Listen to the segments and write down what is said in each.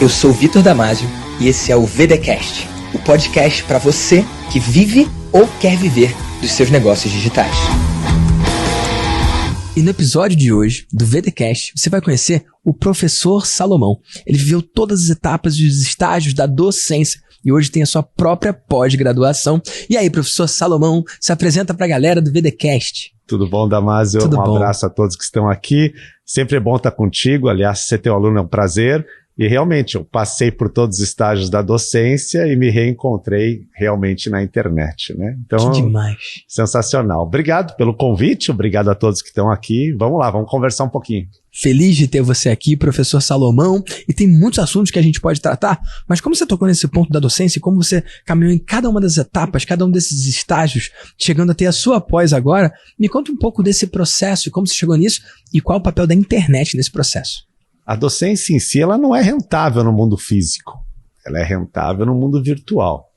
Eu sou o Vitor Damasio e esse é o VDcast, o podcast para você que vive ou quer viver dos seus negócios digitais. E no episódio de hoje do VDcast, você vai conhecer o professor Salomão. Ele viveu todas as etapas e os estágios da docência e hoje tem a sua própria pós-graduação. E aí, professor Salomão, se apresenta para a galera do VDcast. Tudo bom, Damasio? Tudo bom. Abraço a todos que estão aqui. Sempre é bom estar contigo. Aliás, ser teu aluno é um prazer. E realmente, eu passei por todos os estágios da docência e me reencontrei realmente na internet, né? Então, que demais. Sensacional. Obrigado pelo convite, obrigado a todos que estão aqui. Vamos lá, vamos conversar um pouquinho. Feliz de ter você aqui, professor Salomão, e tem muitos assuntos que a gente pode tratar, mas como você tocou nesse ponto da docência e como você caminhou em cada uma das etapas, cada um desses estágios, chegando a ter a sua pós agora, me conta um pouco desse processo e como você chegou nisso e qual é o papel da internet nesse processo. A docência em si, ela não é rentável no mundo físico, ela é rentável no mundo virtual.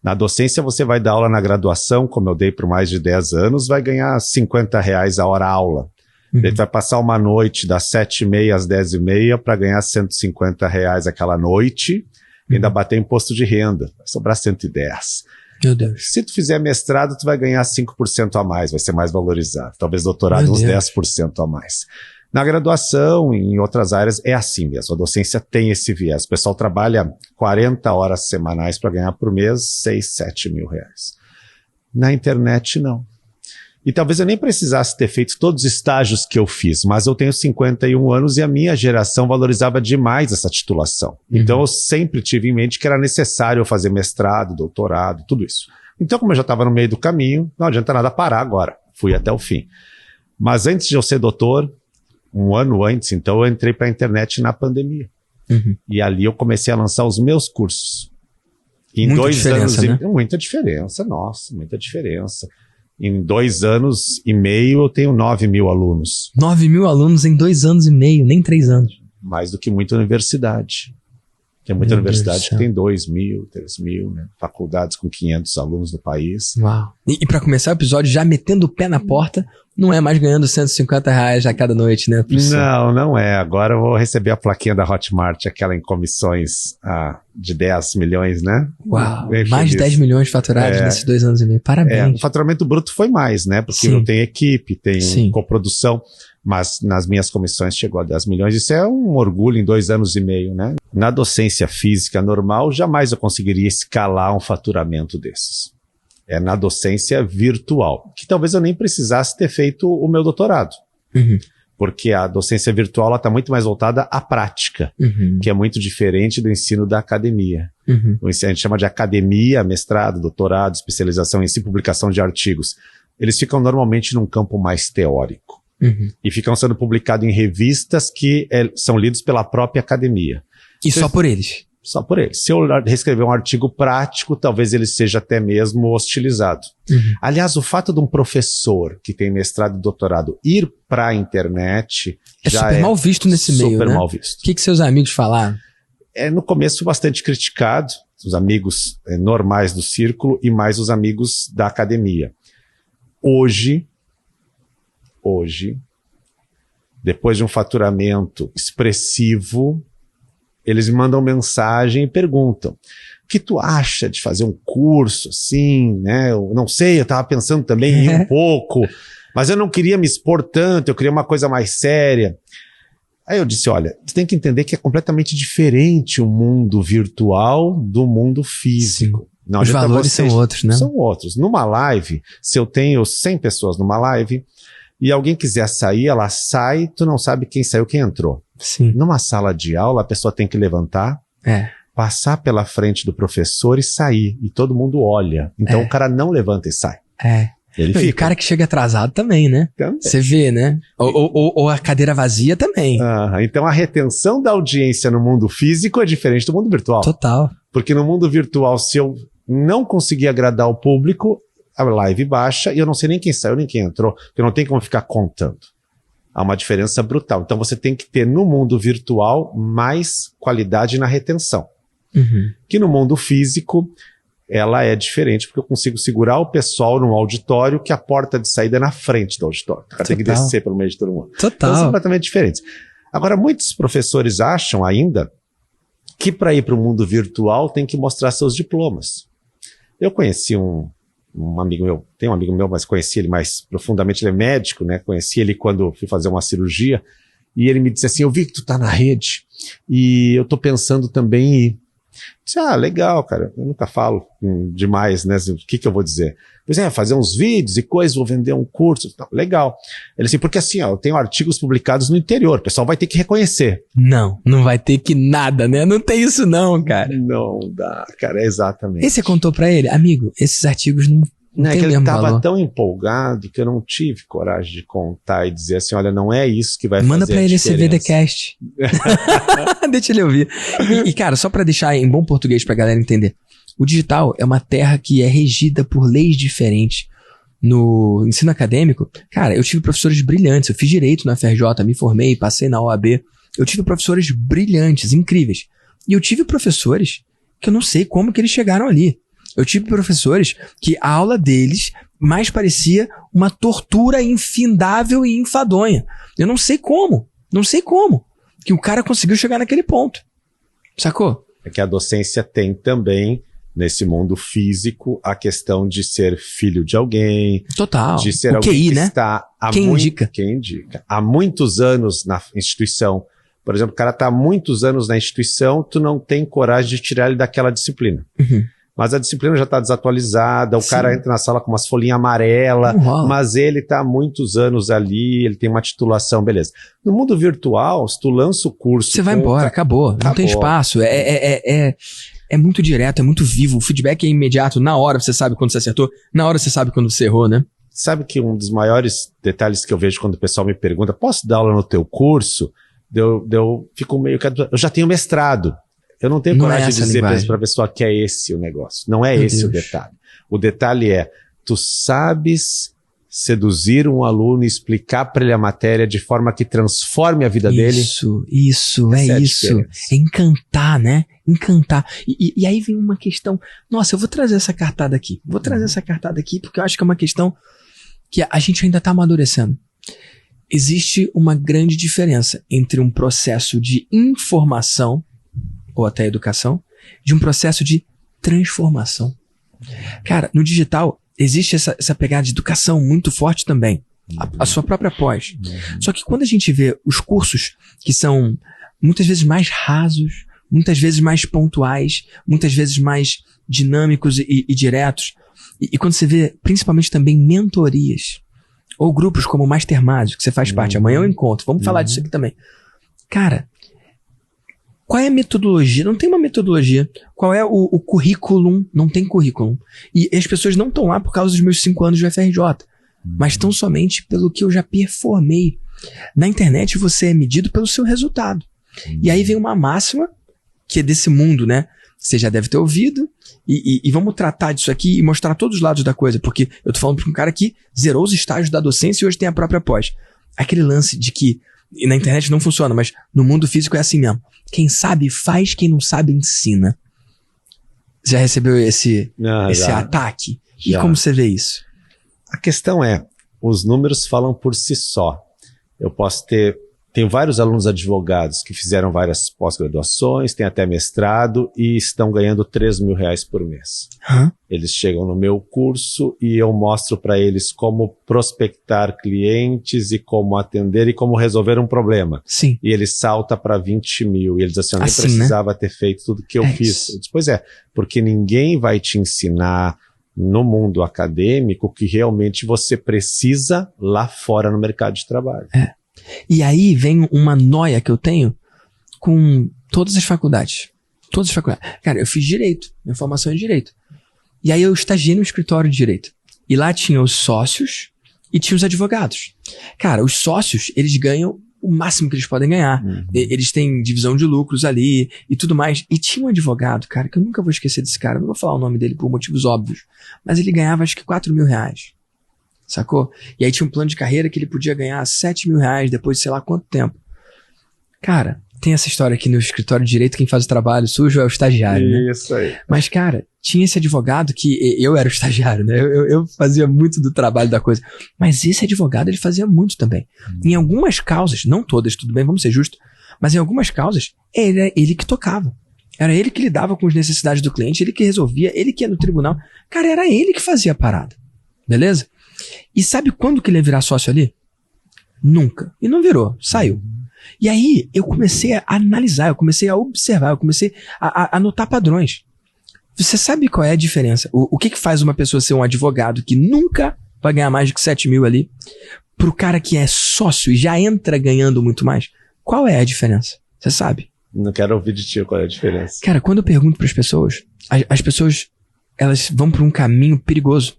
Na docência, você vai dar aula na graduação, como eu dei por mais de 10 anos, vai ganhar R$50 a hora aula. Ele vai passar uma noite das 7h30 às 10h30 para ganhar R$150 aquela noite e ainda bater imposto de renda. Vai sobrar 110. Meu Deus. Se tu fizer mestrado, tu vai ganhar 5% a mais, vai ser mais valorizado. Talvez doutorado uns 10% a mais. Na graduação, em outras áreas, é assim mesmo. A docência tem esse viés. O pessoal trabalha 40 horas semanais para ganhar por mês 6, 7 mil reais. Na internet, não. E talvez eu nem precisasse ter feito todos os estágios que eu fiz, mas eu tenho 51 anos e a minha geração valorizava demais essa titulação. Então eu sempre tive em mente que era necessário fazer mestrado, doutorado, tudo isso. Então, como eu já estava no meio do caminho, não adianta nada parar agora. Fui até o fim. Mas antes de eu ser doutor, um ano antes, então eu entrei para a internet na pandemia. E ali eu comecei a lançar os meus cursos. Em muita 2 anos, né? Muita diferença, nossa, muita diferença. Em 2 anos e meio eu tenho 9 mil alunos. 9 mil alunos em 2 anos e meio, nem 3 anos. Mais do que muita universidade. Tem muita universidade que tem 2 mil, 3 mil, né? Faculdades com 500 alunos no país. Uau. E para começar o episódio, já metendo o pé na porta, não é mais ganhando R$150 a cada noite, né, professor? Não é. Agora eu vou receber a plaquinha da Hotmart, aquela em comissões de 10 milhões, né? Uau, mais de 10 milhões faturados nesses 2 anos e meio. Parabéns. O faturamento bruto foi mais, né? Porque não tem equipe, tem coprodução, mas nas minhas comissões chegou a 10 milhões. Isso é um orgulho em 2 anos e meio, né? Na docência física normal, jamais eu conseguiria escalar um faturamento desses. É na docência virtual, que talvez eu nem precisasse ter feito o meu doutorado. Porque a docência virtual está muito mais voltada à prática, que é muito diferente do ensino da academia. A gente chama de academia, mestrado, doutorado, especialização em si, publicação de artigos. Eles ficam normalmente num campo mais teórico. E ficam sendo publicados em revistas que são lidos pela própria academia. E só por eles? Só por eles. Se eu reescrever um artigo prático, talvez ele seja até mesmo hostilizado. Aliás, o fato de um professor que tem mestrado e doutorado ir para a internet já super mal visto nesse meio, né? Super mal visto. O que seus amigos falaram? No começo bastante criticado, os amigos normais do círculo e mais os amigos da academia. Hoje, depois de um faturamento expressivo, eles me mandam mensagem e perguntam: o que tu acha de fazer um curso assim, né? Eu não sei, eu estava pensando também em um pouco, mas eu não queria me expor tanto, eu queria uma coisa mais séria. Aí eu disse: olha, você tem que entender que é completamente diferente o mundo virtual do mundo físico. Não, os valores são outros, né? São outros. Numa live, se eu tenho 100 pessoas numa live e alguém quiser sair, ela sai, tu não sabe quem saiu, quem entrou. Numa sala de aula, a pessoa tem que levantar, passar pela frente do professor e sair. E todo mundo olha. Então o cara não levanta e sai. Ele fica. E o cara que chega atrasado também, né? Você vê, né? Ou a cadeira vazia também. Então a retenção da audiência no mundo físico é diferente do mundo virtual. Total. Porque no mundo virtual, se eu não conseguir agradar o público, a live baixa e eu não sei nem quem saiu nem quem entrou. Porque não tem como ficar contando. Há uma diferença brutal. Então você tem que ter no mundo virtual mais qualidade na retenção. Que no mundo físico ela é diferente, porque eu consigo segurar o pessoal num auditório que a porta de saída é na frente do auditório. O cara tem que descer pelo meio de todo mundo. Então são completamente diferentes. Agora, muitos professores acham ainda que para ir para o mundo virtual tem que mostrar seus diplomas. Eu conheci um amigo meu, tem um amigo meu, mas conheci ele mais profundamente, ele é médico, né? Conheci ele quando fui fazer uma cirurgia, e ele me disse assim, eu vi que tu tá na rede, e eu tô pensando também em ir. Eu disse, legal, cara, eu nunca falo demais, né? O que eu vou dizer? Pois fazer uns vídeos e coisas, vou vender um curso, não, legal. Ele assim, porque assim, eu tenho artigos publicados no interior, o pessoal vai ter que reconhecer. Não vai ter que nada, né? Não tem isso não, cara. Não dá, cara, exatamente. E você contou pra ele, amigo, esses artigos não é tem que ele mesmo tava valor. tão empolgado que eu não tive coragem de contar e dizer assim, olha, não é isso que vai Manda fazer pra a ele esse diferença. VDcast. Deixa ele ouvir. E, cara, só pra deixar em bom português pra galera entender. O digital é uma terra que é regida por leis diferentes. No ensino acadêmico, cara, eu tive professores brilhantes. Eu fiz direito na FRJ, me formei, passei na OAB. Eu tive professores brilhantes, incríveis. E eu tive professores que eu não sei como que eles chegaram ali. Eu tive professores que a aula deles mais parecia uma tortura infindável e enfadonha. Eu não sei como que o cara conseguiu chegar naquele ponto. Sacou? É que a docência tem também, nesse mundo físico, a questão de ser filho de alguém. Total. De ser o alguém QI, que né? está Quem indica? Quem indica. Há muitos anos na instituição. Por exemplo, o cara está há muitos anos na instituição, tu não tem coragem de tirar ele daquela disciplina. Uhum. Mas a disciplina já está desatualizada, o Sim. cara entra na sala com umas folhinhas amarelas, mas ele está há muitos anos ali, ele tem uma titulação, beleza. No mundo virtual, se tu lança o curso... Você vai embora, acabou. Não tem espaço. É muito direto, é muito vivo. O feedback é imediato. Na hora você sabe quando você acertou, na hora você sabe quando você errou, né? Sabe que um dos maiores detalhes que eu vejo quando o pessoal me pergunta, posso dar aula no teu curso? Eu fico meio... Eu já tenho mestrado. Eu não tenho coragem de dizer para a pessoa que é esse o negócio. Não é esse o detalhe. O detalhe é, tu sabes seduzir um aluno e explicar para ele a matéria de forma que transforme a vida dele? Isso, é isso. É encantar, né? Encantar. E aí vem uma questão... Nossa, eu vou trazer essa cartada aqui. Porque eu acho que é uma questão que a gente ainda está amadurecendo. Existe uma grande diferença entre um processo de informação ou até educação, de um processo de transformação. Cara, no digital existe essa pegada de educação muito forte também, a sua própria pós. Só que quando a gente vê os cursos que são muitas vezes mais rasos, muitas vezes mais pontuais, muitas vezes mais dinâmicos e diretos, e quando você vê principalmente também mentorias, ou grupos como o Master Magic, que você faz parte, amanhã eu encontro, vamos falar disso aqui também. Cara, qual é a metodologia? Não tem uma metodologia. Qual é o currículo? Não tem currículo. E as pessoas não estão lá por causa dos meus 5 anos de FRJ, mas estão somente pelo que eu já performei. Na internet você é medido pelo seu resultado. E aí vem uma máxima, que é desse mundo, né? Você já deve ter ouvido, e vamos tratar disso aqui e mostrar todos os lados da coisa, porque eu tô falando para um cara que zerou os estágios da docência e hoje tem a própria pós. Aquele lance de que, e na internet não funciona, mas no mundo físico é assim mesmo. Quem sabe faz, quem não sabe ensina. Já recebeu esse ataque? Já. E como você vê isso? A questão é, os números falam por si só. Eu posso tenho vários alunos advogados que fizeram várias pós-graduações, têm até mestrado e estão ganhando R$3.000 por mês. Eles chegam no meu curso e eu mostro para eles como prospectar clientes e como atender e como resolver um problema. Sim. E eles saltam para 20 mil. E eles assim, eu nem precisava ter feito tudo que eu fiz. Eu disse, pois é, porque ninguém vai te ensinar no mundo acadêmico que realmente você precisa lá fora no mercado de trabalho. E aí vem uma noia que eu tenho com todas as faculdades. Todas as faculdades. Cara, eu fiz direito. Minha formação é direito. E aí eu estagiei no escritório de direito. E lá tinha os sócios e tinha os advogados. Cara, os sócios, eles ganham o máximo que eles podem ganhar. Eles têm divisão de lucros ali e tudo mais. E tinha um advogado, cara, que eu nunca vou esquecer desse cara. Não vou falar o nome dele por motivos óbvios. Mas ele ganhava acho que R$4.000. Sacou? E aí tinha um plano de carreira que ele podia ganhar R$7.000 depois de sei lá quanto tempo. Cara, tem essa história aqui no escritório de direito, quem faz o trabalho sujo é o estagiário, né? Isso aí. Mas, cara, tinha esse advogado que eu era o estagiário, né? Eu fazia muito do trabalho da coisa. Mas esse advogado, ele fazia muito também. Em algumas causas, não todas, tudo bem, vamos ser justos, mas em algumas causas, era ele que tocava. Era ele que lidava com as necessidades do cliente, ele que resolvia, ele que ia no tribunal. Cara, era ele que fazia a parada. Beleza? E sabe quando que ele ia virar sócio ali? Nunca. E não virou, saiu. E aí eu comecei a analisar, eu comecei a observar, eu comecei a notar padrões. Você sabe qual é a diferença? O que faz uma pessoa ser um advogado que nunca vai ganhar mais de 7 mil ali, pro cara que é sócio e já entra ganhando muito mais? Qual é a diferença? Você sabe? Não quero ouvir de ti qual é a diferença. Cara, quando eu pergunto para as pessoas, as pessoas elas vão por um caminho perigoso.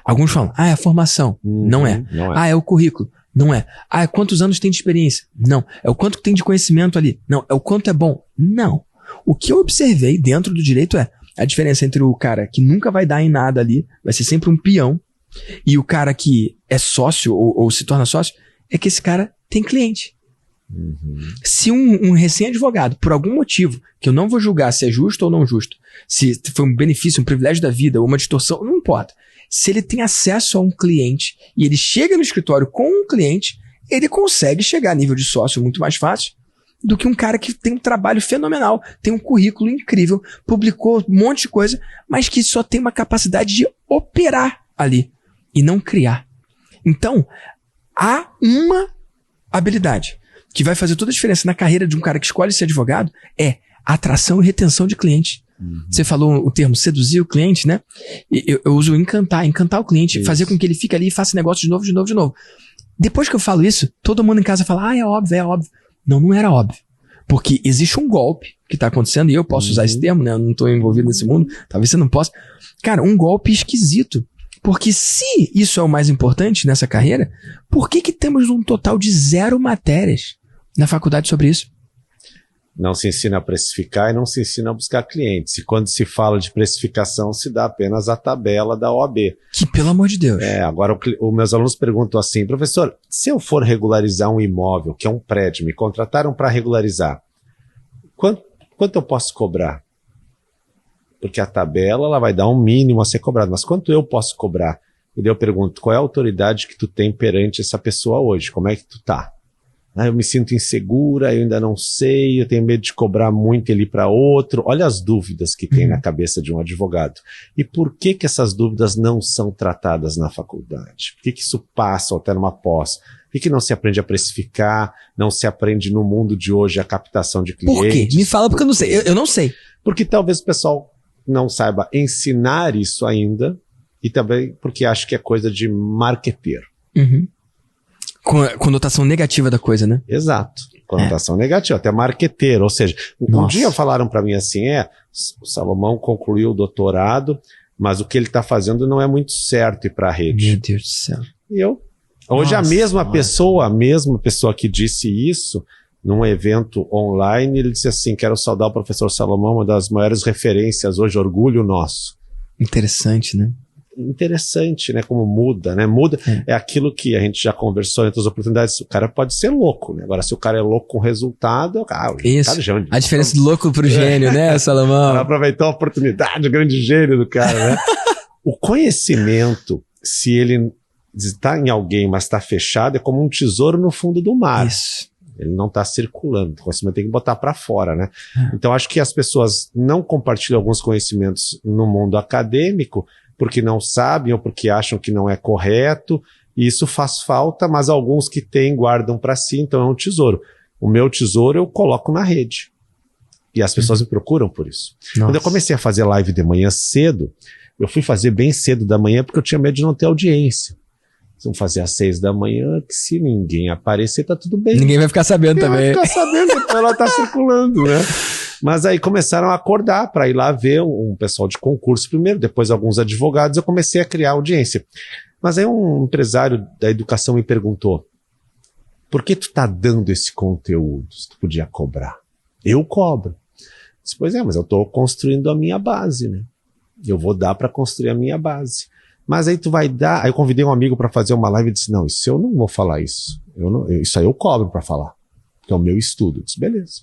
Alguns falam, é a formação. Não é. É o currículo. Não é. É quantos anos tem de experiência. Não. É o quanto tem de conhecimento ali. Não. É o quanto é bom. Não. O que eu observei dentro do direito é a diferença entre o cara que nunca vai dar em nada ali, vai ser sempre um peão, e o cara que é sócio ou se torna sócio, é que esse cara tem cliente. Se um recém-advogado, por algum motivo, que eu não vou julgar se é justo ou não justo, se foi um benefício, um privilégio da vida, ou uma distorção, não importa. Se ele tem acesso a um cliente e ele chega no escritório com um cliente, ele consegue chegar a nível de sócio muito mais fácil do que um cara que tem um trabalho fenomenal, tem um currículo incrível, publicou um monte de coisa, mas que só tem uma capacidade de operar ali e não criar. Então, há uma habilidade que vai fazer toda a diferença na carreira de um cara que escolhe ser advogado, é atração e retenção de cliente. Você falou o termo seduzir o cliente, né? Eu uso encantar o cliente, fazer com que ele fique ali e faça negócio de novo. Depois que eu falo isso, todo mundo em casa fala, é óbvio. Não era óbvio. Porque existe um golpe que está acontecendo, e eu posso usar esse termo, né? Eu não estou envolvido nesse mundo, talvez você não possa. Cara, um golpe esquisito. Porque se isso é o mais importante nessa carreira, por que temos um total de 0 matérias na faculdade sobre isso? Não se ensina a precificar e não se ensina a buscar clientes. E quando se fala de precificação, se dá apenas a tabela da OAB. Que, pelo amor de Deus. Agora os meus alunos perguntam assim, professor, se eu for regularizar um imóvel, que é um prédio, me contrataram para regularizar, quanto eu posso cobrar? Porque a tabela ela vai dar um mínimo a ser cobrado, mas quanto eu posso cobrar? E daí eu pergunto, qual é a autoridade que tu tem perante essa pessoa hoje? Como é que tu tá? Eu me sinto insegura, eu ainda não sei, eu tenho medo de cobrar muito ele para outro. Olha as dúvidas que tem na cabeça de um advogado. E por que essas dúvidas não são tratadas na faculdade? Por que isso passa até numa pós? Por que não se aprende a precificar, não se aprende no mundo de hoje a captação de clientes? Por quê? Me fala porque eu não sei. Eu não sei. Porque talvez o pessoal não saiba ensinar isso ainda e também porque acha que é coisa de marqueteiro. Conotação negativa da coisa, né? Exato. Conotação negativa, até marqueteiro. Ou seja, um dia falaram para mim assim, o Salomão concluiu o doutorado, mas o que ele está fazendo não é muito certo ir para a rede. Meu Deus do céu. E hoje a mesma pessoa que disse isso, num evento online, ele disse assim, quero saudar o professor Salomão, uma das maiores referências hoje, orgulho nosso. Interessante, né? Interessante, né? Como muda, né? É aquilo que a gente já conversou em outras oportunidades. O cara pode ser louco, né? Agora, se o cara é louco com resultado, o cara já... A diferença do louco pro gênio, né, Salomão? Para aproveitar a oportunidade, o grande gênio do cara, né? O conhecimento, se ele está em alguém, mas está fechado, é como um tesouro no fundo do mar. Isso. Ele não está circulando. O conhecimento tem que botar para fora, né? Então, acho que as pessoas não compartilham alguns conhecimentos no mundo acadêmico porque não sabem ou porque acham que não é correto, e isso faz falta, mas alguns que têm guardam para si, então é um tesouro. O meu tesouro eu coloco na rede. E as pessoas me procuram por isso. Nossa. Quando eu comecei a fazer live de manhã cedo, eu fui fazer bem cedo da manhã porque eu tinha medo de não ter audiência. Vamos fazer às 6 da manhã, que se ninguém aparecer, tá tudo bem. Ninguém vai ficar sabendo também. Vai ficar sabendo, então ela tá circulando, né? Mas aí começaram a acordar para ir lá ver um pessoal de concurso primeiro, depois alguns advogados, eu comecei a criar audiência. Mas aí um empresário da educação me perguntou, por que tu tá dando esse conteúdo se tu podia cobrar? Eu cobro. Eu disse, pois é, mas eu tô construindo a minha base, né? Eu vou dar para construir a minha base. Mas aí tu vai dar... Aí eu convidei um amigo para fazer uma live e disse, não, isso eu não vou falar isso. Isso aí eu cobro para falar. Que é o meu estudo. Eu disse, beleza.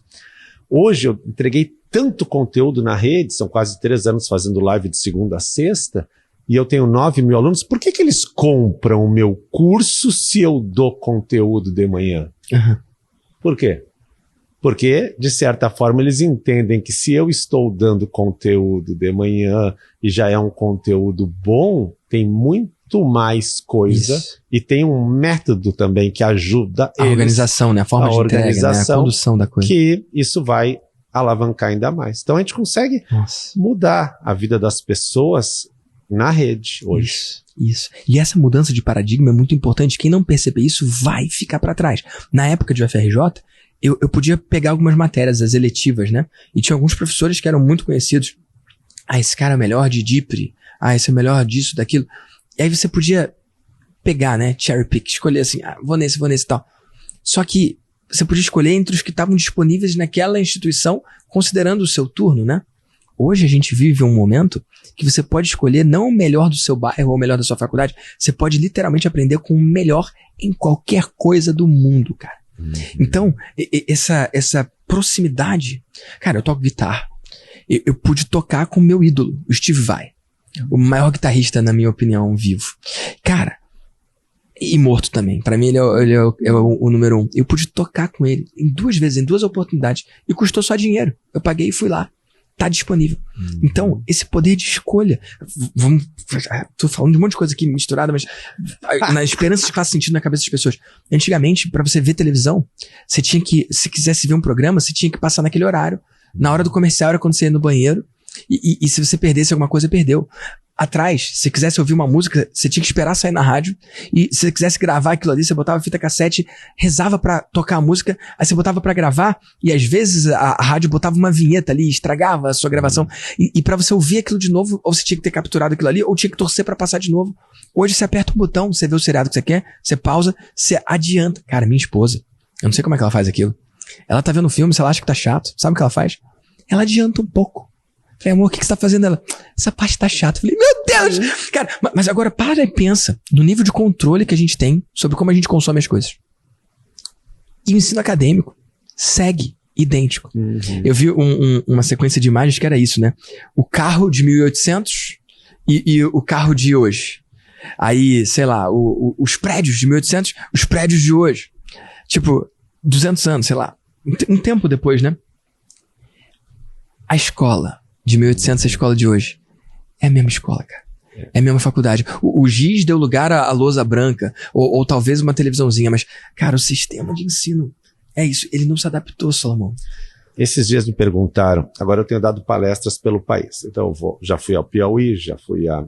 Hoje eu entreguei tanto conteúdo na rede, são quase 3 anos fazendo live de segunda a sexta, e eu tenho 9 mil alunos. Por que eles compram o meu curso se eu dou conteúdo de manhã? Por quê? Porque, de certa forma, eles entendem que se eu estou dando conteúdo de manhã e já é um conteúdo bom, tem muito mais coisa e tem um método também que ajuda a organização, né? A forma de entrega, né? A condução da coisa. Que isso vai alavancar ainda mais. Então a gente consegue mudar a vida das pessoas na rede hoje. Isso. E essa mudança de paradigma é muito importante. Quem não perceber isso vai ficar para trás. Na época de UFRJ, eu podia pegar algumas matérias, as eletivas, né? E tinha alguns professores que eram muito conhecidos. Esse cara é melhor de DIPRI. Esse é melhor disso, daquilo. E aí você podia pegar, né? Cherry pick, escolher assim, vou nesse e tal. Só que você podia escolher entre os que estavam disponíveis naquela instituição, considerando o seu turno, né? Hoje a gente vive um momento que você pode escolher não o melhor do seu bairro ou o melhor da sua faculdade. Você pode literalmente aprender com o melhor em qualquer coisa do mundo, cara. Então, essa proximidade... Cara, eu toco guitarra. Eu pude tocar com o meu ídolo, o Steve Vai. O maior guitarrista, na minha opinião, vivo. Cara, e morto também. Pra mim, ele é o número 1. Eu pude tocar com ele em 2 vezes, em 2 oportunidades. E custou só dinheiro. Eu paguei e fui lá. Tá disponível. Então, esse poder de escolha. Tô falando de um monte de coisa aqui misturada, mas na esperança de que faça sentido na cabeça das pessoas. Antigamente, pra você ver televisão, você tinha que, se quisesse ver um programa, você tinha que passar naquele horário. Na hora do comercial era quando você ia no banheiro. E se você perdesse alguma coisa, perdeu. Atrás, se quisesse ouvir uma música, você tinha que esperar sair na rádio. E se você quisesse gravar aquilo ali, você botava a fita cassete, rezava pra tocar a música, aí você botava pra gravar, e às vezes a rádio botava uma vinheta ali, estragava a sua gravação. E pra você ouvir aquilo de novo, ou você tinha que ter capturado aquilo ali, ou tinha que torcer pra passar de novo. Hoje você aperta um botão, você vê o seriado que você quer, você pausa, você adianta. Cara, minha esposa, eu não sei como é que ela faz aquilo. Ela tá vendo o filme, se ela acha que tá chato, sabe o que ela faz? Ela adianta um pouco. Falei, amor, o que você tá fazendo? Ela, essa parte tá chata. Falei, meu Deus! Cara, mas agora para e pensa no nível de controle que a gente tem sobre como a gente consome as coisas. E o ensino acadêmico segue idêntico. Eu vi uma sequência de imagens que era isso, né? O carro de 1800 e o carro de hoje. Aí, sei lá, os prédios de 1800, os prédios de hoje. Tipo, 200 anos, sei lá. Um tempo depois, né? A escola de 1800, a escola de hoje, é a mesma escola, cara. É a mesma faculdade. O giz deu lugar à lousa branca, ou talvez uma televisãozinha, mas, cara, o sistema de ensino é isso. Ele não se adaptou, Salomão. Esses dias me perguntaram, agora eu tenho dado palestras pelo país. Então já fui ao Piauí, já fui a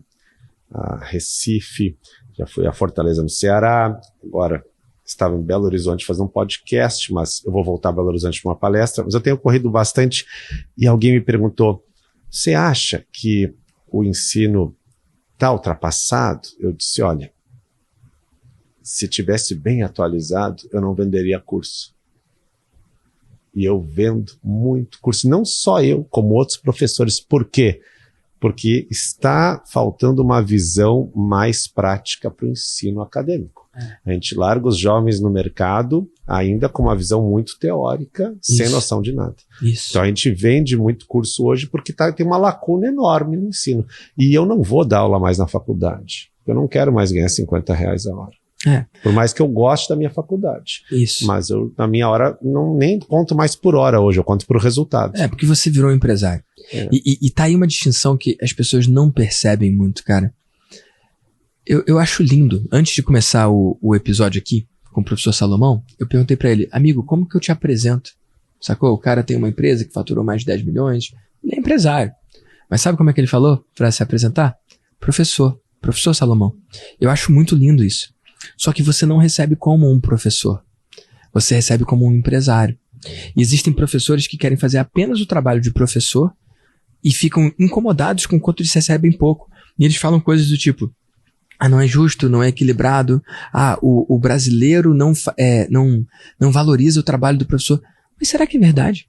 Recife, já fui a Fortaleza no Ceará, agora estava em Belo Horizonte fazendo um podcast, mas eu vou voltar a Belo Horizonte para uma palestra, mas eu tenho corrido bastante e alguém me perguntou, você acha que o ensino está ultrapassado? Eu disse, olha, se tivesse bem atualizado, eu não venderia curso. E eu vendo muito curso, não só eu, como outros professores. Por quê? Porque está faltando uma visão mais prática para o ensino acadêmico. A gente larga os jovens no mercado ainda com uma visão muito teórica, sem noção de nada. Então a gente vende muito curso hoje porque tem uma lacuna enorme no ensino. E eu não vou dar aula mais na faculdade. Eu não quero mais ganhar R$50 a hora. Por mais que eu goste da minha faculdade. Mas eu, na minha hora, nem conto mais por hora hoje, eu conto por resultado. Porque você virou um empresário. E tá aí uma distinção que as pessoas não percebem muito, cara. Eu acho lindo. Antes de começar o episódio aqui com o professor Salomão, eu perguntei pra ele, amigo, como que eu te apresento? Sacou? O cara tem uma empresa que faturou mais de 10 milhões, ele é empresário. Mas sabe como é que ele falou pra se apresentar? Professor Salomão. Eu acho muito lindo isso. Só que você não recebe como um professor. Você recebe como um empresário. E existem professores que querem fazer apenas o trabalho de professor e ficam incomodados com quanto eles recebem pouco. E eles falam coisas do tipo, não é justo, não é equilibrado, o brasileiro não valoriza o trabalho do professor. Mas será que é verdade?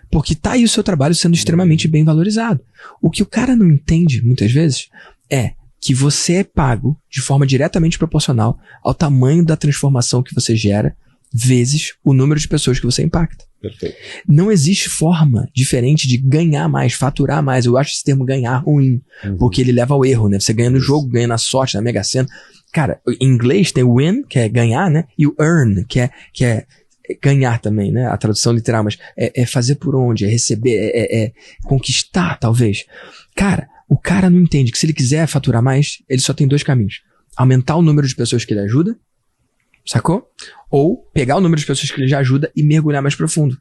Porque tá aí o seu trabalho sendo extremamente bem valorizado. O que o cara não entende, muitas vezes, é que você é pago de forma diretamente proporcional ao tamanho da transformação que você gera, vezes o número de pessoas que você impacta. Perfeito. Não existe forma diferente de ganhar mais, faturar mais. Eu acho esse termo ganhar ruim, porque ele leva ao erro, né? Você ganha no jogo, ganha na sorte, na Mega Sena. Cara, em inglês tem o win, que é ganhar, né? E o earn, que é ganhar também, né? A tradução literal, mas é fazer por onde, é receber, é conquistar, talvez. Cara, o cara não entende que se ele quiser faturar mais, ele só tem 2 caminhos. Aumentar o número de pessoas que ele ajuda, sacou? Ou pegar o número de pessoas que ele já ajuda e mergulhar mais profundo.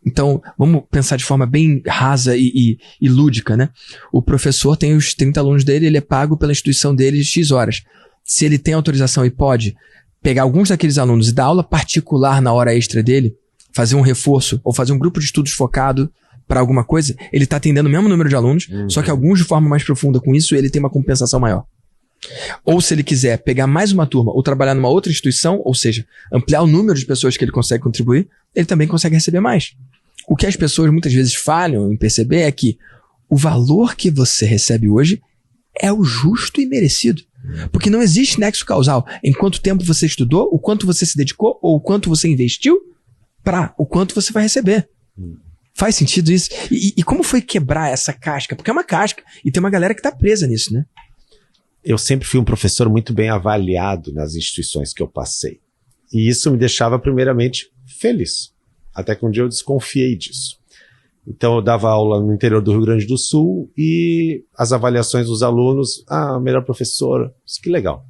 Então, vamos pensar de forma bem rasa e lúdica, né? O professor tem os 30 alunos dele, ele é pago pela instituição dele X horas. Se ele tem autorização e pode pegar alguns daqueles alunos e dar aula particular na hora extra dele, fazer um reforço ou fazer um grupo de estudos focado para alguma coisa, ele está atendendo o mesmo número de alunos, só que alguns de forma mais profunda com isso, ele tem uma compensação maior. Ou se ele quiser pegar mais uma turma ou trabalhar numa outra instituição, ou seja, ampliar o número de pessoas que ele consegue contribuir, ele também consegue receber mais. O que as pessoas muitas vezes falham em perceber é que o valor que você recebe hoje é o justo e merecido. Porque não existe nexo causal em quanto tempo você estudou, o quanto você se dedicou ou o quanto você investiu para o quanto você vai receber. Faz sentido isso? E como foi quebrar essa casca? Porque é uma casca e tem uma galera que tá presa nisso, né? Eu sempre fui um professor muito bem avaliado nas instituições que eu passei. E isso me deixava primeiramente feliz. Até que um dia eu desconfiei disso. Então eu dava aula no interior do Rio Grande do Sul e as avaliações dos alunos, melhor professor, que legal.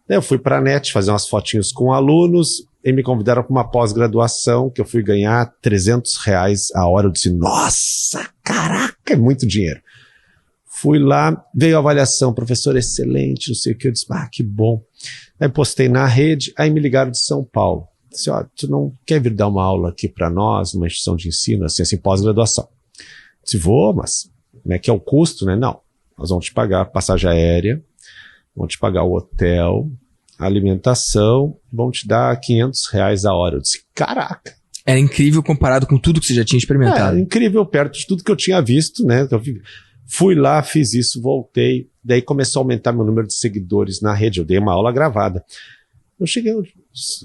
Daí eu fui para a NET fazer umas fotinhos com alunos e me convidaram para uma pós-graduação que eu fui ganhar R$300 a hora. Eu disse, nossa, caraca, é muito dinheiro. Fui lá, veio a avaliação, professor excelente, não sei o que, eu disse, que bom. Aí postei na rede, aí me ligaram de São Paulo. Disse, tu não quer vir dar uma aula aqui para nós, numa instituição de ensino, assim pós-graduação? Disse, vou, mas como é que é o custo, né? Não, nós vamos te pagar a passagem aérea, vamos te pagar o hotel, a alimentação, vamos te dar R$500 a hora. Eu disse, caraca. Era incrível comparado com tudo que você já tinha experimentado. Incrível, perto de tudo que eu tinha visto, né? Eu fui lá, fiz isso, voltei, daí começou a aumentar meu número de seguidores na rede, eu dei uma aula gravada. Eu cheguei,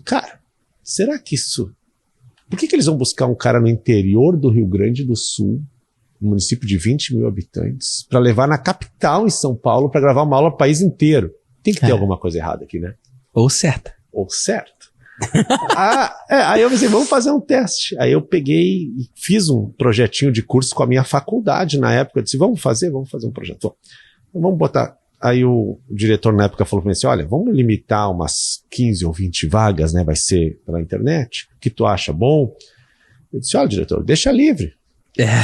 cara, será que isso... Por que eles vão buscar um cara no interior do Rio Grande do Sul, um município de 20 mil habitantes, para levar na capital, em São Paulo, para gravar uma aula para o país inteiro? Tem que ter alguma coisa errada aqui, né? Ou certa. Ou certo. Aí eu pensei, vamos fazer um teste. Aí eu peguei e fiz um projetinho de curso com a minha faculdade na época. Eu disse, vamos fazer um projeto. Então, vamos botar... Aí o diretor na época falou para mim assim, olha, vamos limitar umas 15 ou 20 vagas, né? Vai ser pela internet. O que tu acha bom? Eu disse, olha, diretor, deixa livre.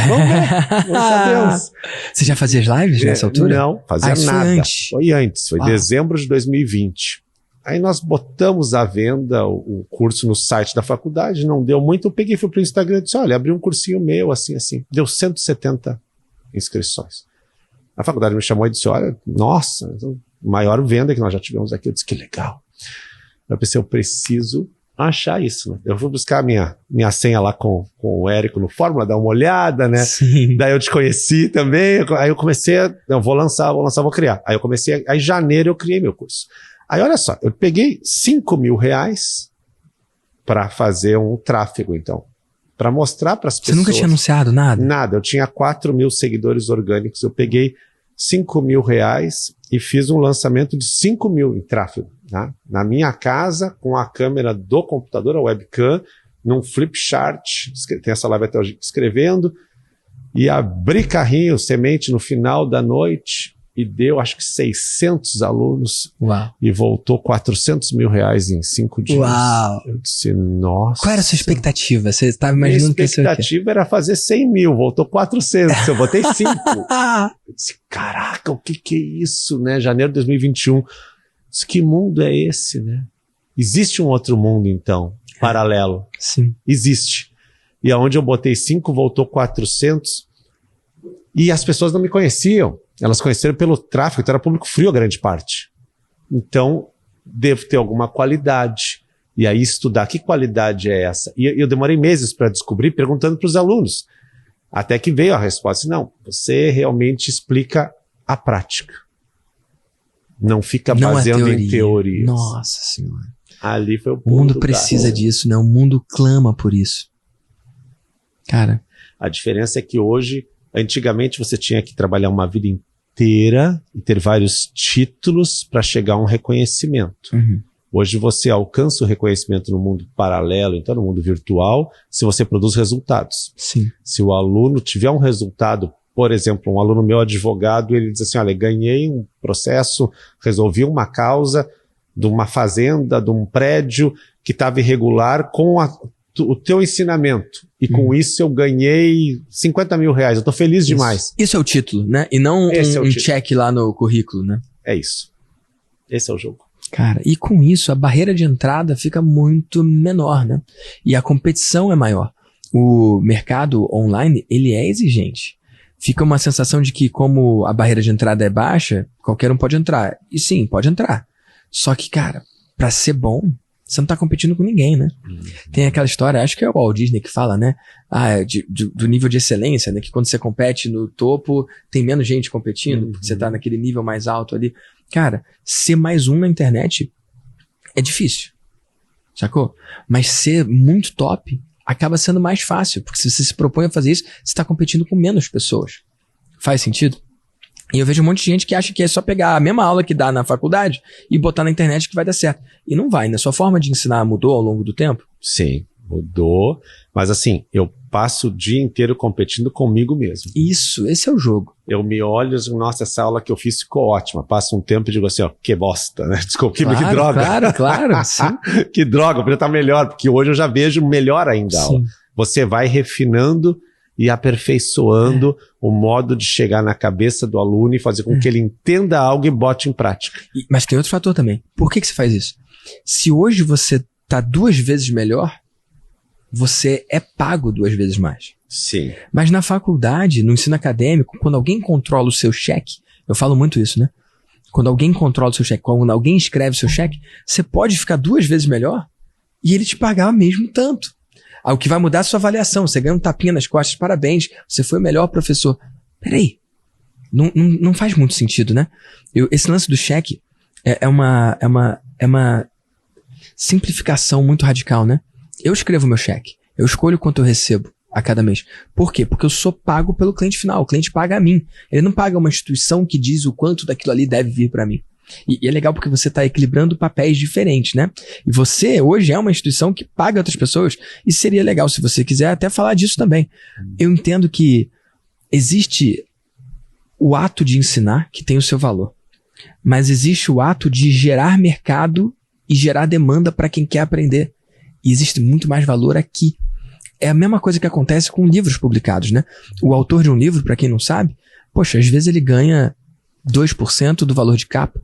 Vamos ver, não sabemos. Você já fazia as lives nessa altura? Não, fazia nada. Foi antes? Foi dezembro de 2020. Aí nós botamos à venda o curso no site da faculdade, não deu muito, eu peguei e fui pro Instagram e disse, olha, abri um cursinho meu, assim. Deu 170 inscrições. A faculdade me chamou e disse, olha, nossa, maior venda que nós já tivemos aqui. Eu disse, que legal. Eu pensei, eu preciso achar isso, né? Eu fui buscar minha senha lá com o Érico no Fórmula, dar uma olhada, né? Sim. Daí eu te conheci também, aí eu comecei vou lançar, vou criar. Aí eu comecei, aí em janeiro eu criei meu curso. Aí olha só, eu peguei R$5.000 para fazer um tráfego, então. Para mostrar para as pessoas. Você nunca tinha anunciado nada? Nada, eu tinha 4 mil seguidores orgânicos, eu peguei R$5.000 e fiz um lançamento de 5 mil em tráfego, tá? Na minha casa, com a câmera do computador, a webcam, num flip chart, tem essa live até hoje escrevendo, e abri carrinho, semente no final da noite, e deu acho que 600 alunos. Uau. E voltou R$400 mil em 5 dias. Uau. Eu disse, nossa. Qual era a sua expectativa? Você estava imaginando que isso Minha expectativa era fazer 100 mil, voltou 400, eu botei 5. Eu disse, caraca, o que é isso, né? Janeiro de 2021. Eu disse, que mundo é esse, né? Existe um outro mundo, então, paralelo. Sim. Existe. E aonde eu botei 5, voltou 400. E as pessoas não me conheciam. Elas conheceram pelo tráfego, então era público frio a grande parte. Então, devo ter alguma qualidade. E aí estudar que qualidade é essa. E eu demorei meses para descobrir, perguntando para os alunos. Até que veio a resposta. Não, você realmente explica a prática. Não fica baseando em teorias. Nossa Senhora. Ali foi o ponto. O mundo precisa disso, né? O mundo clama por isso. Cara. A diferença é que hoje, antigamente você tinha que trabalhar uma vida inteira e ter vários títulos para chegar a um reconhecimento. Uhum. Hoje você alcança o reconhecimento no mundo paralelo, então no mundo virtual, se você produz resultados. Sim. Se o aluno tiver um resultado, por exemplo, um aluno meu advogado, ele diz assim, olha, ganhei um processo, resolvi uma causa de uma fazenda, de um prédio que estava irregular com o teu ensinamento. E com isso eu ganhei 50 mil reais. Eu estou feliz demais. Isso é o título, né? E não um check lá no currículo, né? É isso. Esse é o jogo. Cara, e com isso a barreira de entrada fica muito menor, né? E a competição é maior. O mercado online, ele é exigente. Fica uma sensação de que como a barreira de entrada é baixa, qualquer um pode entrar. E sim, pode entrar. Só que, cara, pra ser bom, você não tá competindo com ninguém, né? Tem aquela história, acho que é o Walt Disney que fala, né? Do nível de excelência, né? Que quando você compete no topo, tem menos gente competindo, porque você tá naquele nível mais alto ali. Cara, ser mais um na internet é difícil, sacou? Mas ser muito top acaba sendo mais fácil, porque se você se propõe a fazer isso, você tá competindo com menos pessoas. Faz sentido? E eu vejo um monte de gente que acha que é só pegar a mesma aula que dá na faculdade e botar na internet que vai dar certo. E não vai, né? Sua forma de ensinar mudou ao longo do tempo? Sim, mudou. Mas assim, eu passo o dia inteiro competindo comigo mesmo. Isso, esse é o jogo. Eu me olho e digo, nossa, essa aula que eu fiz ficou ótima. Passo um tempo e digo assim, ó, que bosta, né? Desculpa, que droga. Claro, sim. Que droga, podia estar melhor, porque hoje eu já vejo melhor ainda a aula. Você vai refinando e aperfeiçoando o modo de chegar na cabeça do aluno e fazer com que ele entenda algo e bote em prática. Mas tem outro fator também. Por que você faz isso? Se hoje você tá 2 vezes melhor, você é pago 2 vezes mais. Sim. Mas na faculdade, no ensino acadêmico, quando alguém controla o seu cheque, eu falo muito isso, né? Quando alguém controla o seu cheque, quando alguém escreve o seu cheque, você pode ficar 2 vezes melhor e ele te pagar mesmo tanto. O que vai mudar é a sua avaliação. Você ganha um tapinha nas costas, parabéns, você foi o melhor professor. Peraí, não faz muito sentido, né? Esse lance do cheque é uma simplificação muito radical, né? Eu escrevo meu cheque, eu escolho quanto eu recebo a cada mês. Por quê? Porque eu sou pago pelo cliente final, o cliente paga a mim. Ele não paga uma instituição que diz o quanto daquilo ali deve vir para mim. E é legal porque você está equilibrando papéis diferentes, né? E você hoje é uma instituição que paga outras pessoas e seria legal, se você quiser, até falar disso também. Eu entendo que existe o ato de ensinar que tem o seu valor, mas existe o ato de gerar mercado e gerar demanda para quem quer aprender. E existe muito mais valor aqui. É a mesma coisa que acontece com livros publicados, né? O autor de um livro, para quem não sabe, poxa, às vezes ele ganha 2% do valor de capa,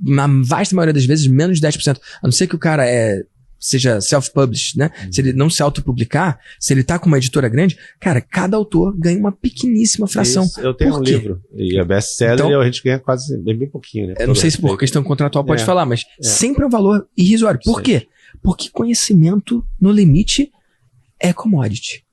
na vasta maioria das vezes menos de 10%, a não ser que o cara seja self-published, né? Se ele não se autopublicar, se ele tá com uma editora grande, cara, cada autor ganha uma pequeníssima fração. Isso, eu tenho um livro, e é best-seller, então, a gente ganha quase bem pouquinho, né? Eu não sei se por questão contratual pode falar, mas sempre é um valor irrisório. Por quê? Porque conhecimento, no limite, é commodity.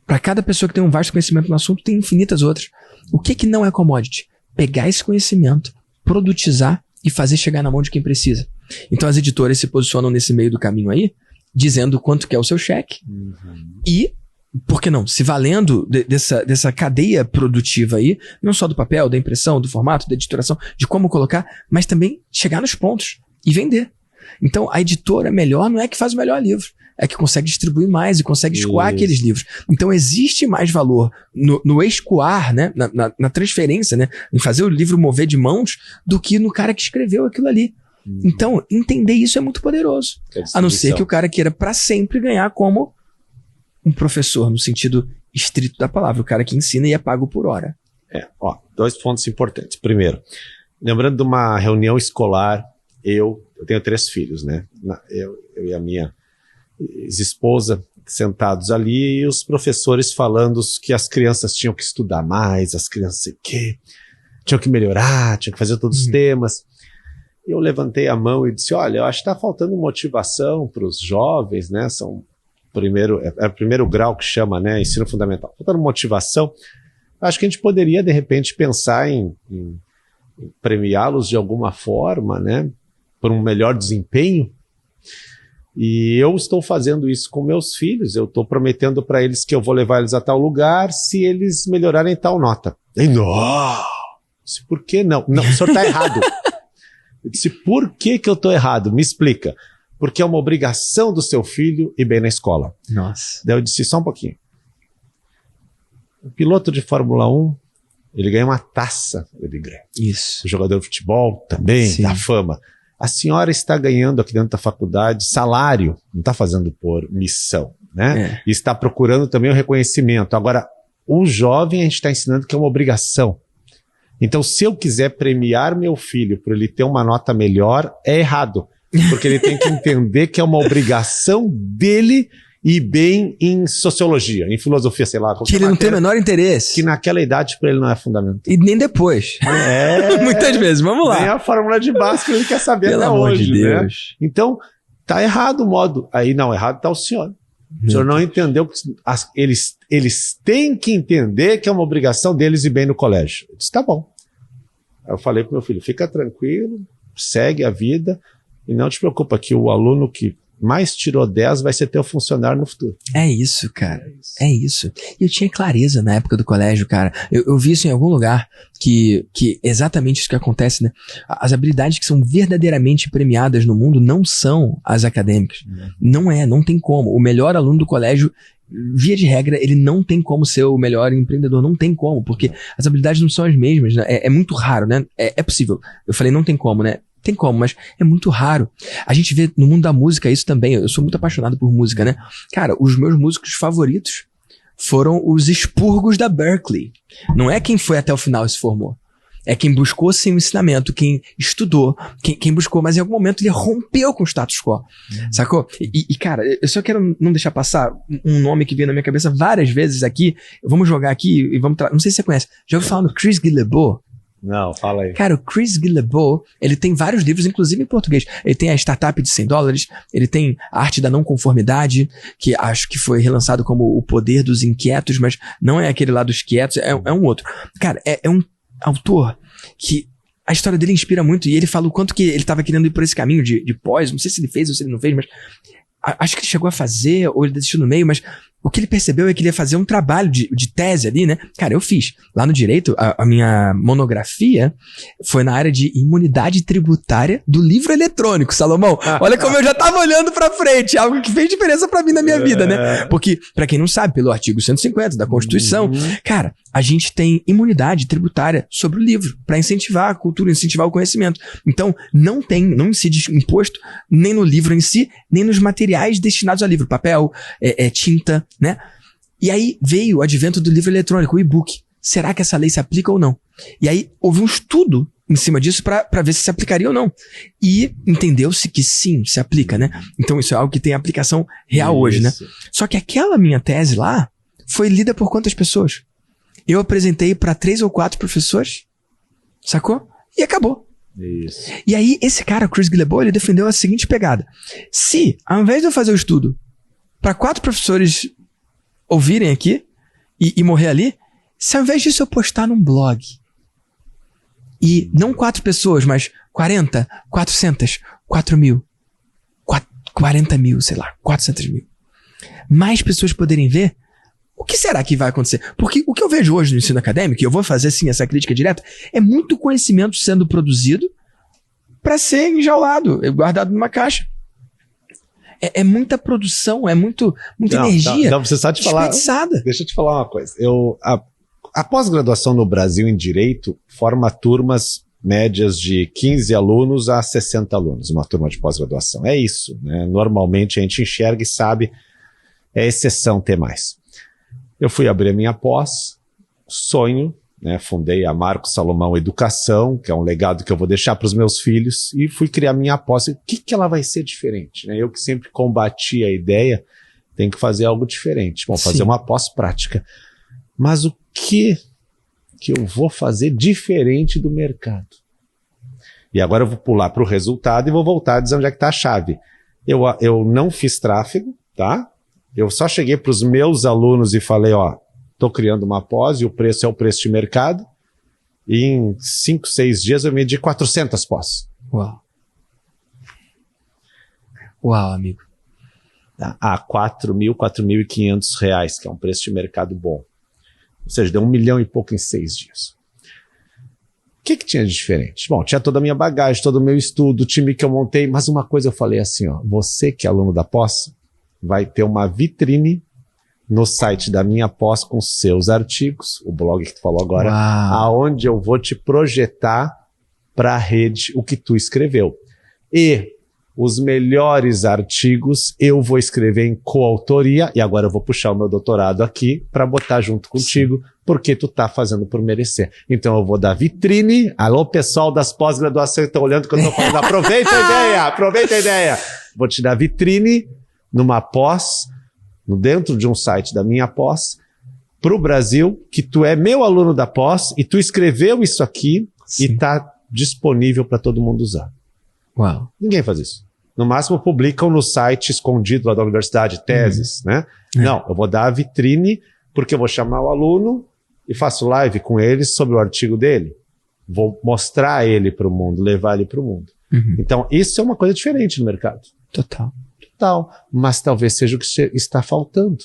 Para cada pessoa que tem um vasto conhecimento no assunto, tem infinitas outras. O que não é commodity? Pegar esse conhecimento, produtizar e fazer chegar na mão de quem precisa. Então as editoras se posicionam nesse meio do caminho aí, dizendo quanto que é o seu cheque. E, por que não, se valendo dessa cadeia produtiva aí, não só do papel, da impressão, do formato, da editoração, de como colocar, mas também chegar nos pontos e vender. Então a editora melhor não é que faz o melhor livro, é que consegue distribuir mais e consegue escoar aqueles livros. Então existe mais valor no escoar, né? Na transferência, né? Em fazer o livro mover de mãos do que no cara que escreveu aquilo ali. Então, entender isso é muito poderoso. A não ser que o cara queira para sempre ganhar como um professor, no sentido estrito da palavra. O cara que ensina e é pago por hora. 2 pontos importantes. Primeiro, lembrando de uma reunião escolar, eu tenho 3 filhos, né? Eu e a minha ex-esposa sentados ali e os professores falando que as crianças tinham que estudar mais, as crianças sei quê, tinham que melhorar, tinham que fazer todos os temas. Eu levantei a mão e disse, olha, eu acho que está faltando motivação para os jovens, né? São o primeiro grau que chama, né? Ensino fundamental. Faltando motivação. Acho que a gente poderia, de repente, pensar em premiá-los de alguma forma, né? Por um melhor desempenho. E eu estou fazendo isso com meus filhos. Eu estou prometendo para eles que eu vou levar eles a tal lugar se eles melhorarem tal nota. E não! Por que não? Não, o senhor está errado. Eu disse, por que eu tô errado? Me explica. Porque é uma obrigação do seu filho ir bem na escola. Nossa. Daí eu disse, só um pouquinho. O piloto de Fórmula 1, ele ganha uma taça. Ele ganha. Isso. O jogador de futebol também, Sim. da fama. A senhora está ganhando aqui dentro da faculdade salário, não está fazendo por missão, né? E está procurando também o reconhecimento. Agora, o jovem a gente está ensinando que é uma obrigação. Então, se eu quiser premiar meu filho por ele ter uma nota melhor, é errado. Porque ele tem que entender que é uma obrigação dele ir bem em sociologia, em filosofia, sei lá. Que ele não tem o menor interesse. Que naquela idade para ele não é fundamental. E nem depois. Muitas vezes, vamos lá. Nem a fórmula de Bhaskara ele quer saber Pelo até amor hoje, de Deus. né? Então, tá errado o modo. Aí não, errado tá o senhor. O senhor não entendeu que eles têm que entender que é uma obrigação deles ir bem no colégio. Eu disse, tá bom. Aí eu falei pro meu filho, fica tranquilo, segue a vida e não te preocupa que o aluno que mais tirou 10 vai ser teu funcionário no futuro. É isso, cara. É isso. E eu tinha clareza na época do colégio, cara. Eu vi isso em algum lugar, que exatamente isso que acontece, né? As habilidades que são verdadeiramente premiadas no mundo não são as acadêmicas. Não tem como. O melhor aluno do colégio, via de regra, ele não tem como ser o melhor empreendedor. Não tem como, porque as habilidades não são as mesmas, né? É muito raro, né? É possível. Eu falei não tem como, né? Tem como, mas é muito raro. A gente vê no mundo da música isso também. Eu sou muito apaixonado por música, né? Cara, os meus músicos favoritos foram os expurgos da Berklee. Não é quem foi até o final e se formou. É quem buscou sim o ensinamento, quem estudou, quem buscou, mas em algum momento ele rompeu com o status quo. Sacou? E, cara, eu só quero não deixar passar um nome que veio na minha cabeça várias vezes aqui. Vamos jogar aqui e vamos... Não sei se você conhece. Já ouviu falar no Chris Guillebeau? Não, fala aí. Cara, o Chris Guillebeau, ele tem vários livros, inclusive em português. Ele tem a Startup de $100, ele tem a Arte da Não Conformidade, que acho que foi relançado como O Poder dos Inquietos, mas não é aquele lá dos quietos, é um outro. Cara, é um autor que a história dele inspira muito, e ele fala o quanto que ele estava querendo ir por esse caminho de pós, não sei se ele fez ou se ele não fez, mas acho que ele chegou a fazer, ou ele desistiu no meio, mas o que ele percebeu é que ele ia fazer um trabalho de tese ali, né? Cara, eu fiz. Lá no direito, a minha monografia foi na área de imunidade tributária do livro eletrônico, Salomão. Olha como eu já tava olhando pra frente, algo que fez diferença pra mim na minha vida, né? Porque, pra quem não sabe, pelo artigo 150 da Constituição, cara, a gente tem imunidade tributária sobre o livro, pra incentivar a cultura, incentivar o conhecimento. Então, não incide imposto nem no livro em si, nem nos materiais destinados ao livro, papel, tinta, né? E aí veio o advento do livro eletrônico, o e-book. Será que essa lei se aplica ou não? E aí houve um estudo em cima disso para ver se aplicaria ou não. E entendeu-se que sim, se aplica, né? Então isso é algo que tem aplicação real hoje, né? Só que aquela minha tese lá foi lida por quantas pessoas? Eu apresentei para 3 ou 4 professores, sacou? E acabou. Isso. E aí esse cara, Chris Guillebeau, ele defendeu a seguinte pegada. Se, ao invés de eu fazer o estudo para 4 professores ouvirem aqui e morrer ali, se ao invés disso eu postar num blog e não 4 pessoas, mas 40, 400, 4 mil, 40 mil, sei lá, 400 mil, mais pessoas poderem ver, o que será que vai acontecer? Porque o que eu vejo hoje no ensino acadêmico, e eu vou fazer sim essa crítica direta, é muito conhecimento sendo produzido para ser enjaulado, guardado numa caixa. É muita produção, é muita energia. Não, precisa te falar. Deixa eu te falar uma coisa. A pós-graduação no Brasil em Direito forma turmas médias de 15 alunos a 60 alunos, uma turma de pós-graduação. É isso, né? Normalmente a gente enxerga e sabe, é exceção ter mais. Eu fui abrir a minha pós, sonho, né? Fundei a Marcos Salomão Educação, que é um legado que eu vou deixar para os meus filhos, e fui criar minha pós. O que ela vai ser diferente? Né? Eu que sempre combati a ideia, tem que fazer algo diferente. Bom, fazer uma pós prática. Mas o que eu vou fazer diferente do mercado? E agora eu vou pular para o resultado e vou voltar a dizer onde é que está a chave. Eu não fiz tráfego, tá? Eu só cheguei para os meus alunos e falei, estou criando uma pós e o preço é o preço de mercado. E em 5, 6 dias eu medi 400 pós. Uau. Uau, amigo. A R$4.000, R$4.500, que é um preço de mercado bom. Ou seja, deu 1 milhão e pouco em 6 dias. O que tinha de diferente? Bom, tinha toda a minha bagagem, todo o meu estudo, o time que eu montei, mas uma coisa eu falei assim, ó, você que é aluno da pós, vai ter uma vitrine no site da minha pós com seus artigos, o blog que tu falou agora, aonde eu vou te projetar para a rede o que tu escreveu. E os melhores artigos eu vou escrever em coautoria, e agora eu vou puxar o meu doutorado aqui para botar junto contigo, sim, porque tu tá fazendo por merecer. Então eu vou dar vitrine. Alô, pessoal das pós-graduações que estão olhando o que eu tô falando, aproveita a ideia. Vou te dar vitrine numa pós, dentro de um site da minha pós, pro Brasil, que tu é meu aluno da pós, e tu escreveu isso aqui, sim, e tá disponível para todo mundo usar. Uau. Ninguém faz isso. No máximo publicam no site escondido lá da universidade, teses, né? Não, eu vou dar a vitrine, porque eu vou chamar o aluno e faço live com ele sobre o artigo dele. Vou mostrar ele para o mundo, levar ele para o mundo. Então, isso é uma coisa diferente no mercado. Total. Mas talvez seja o que está faltando.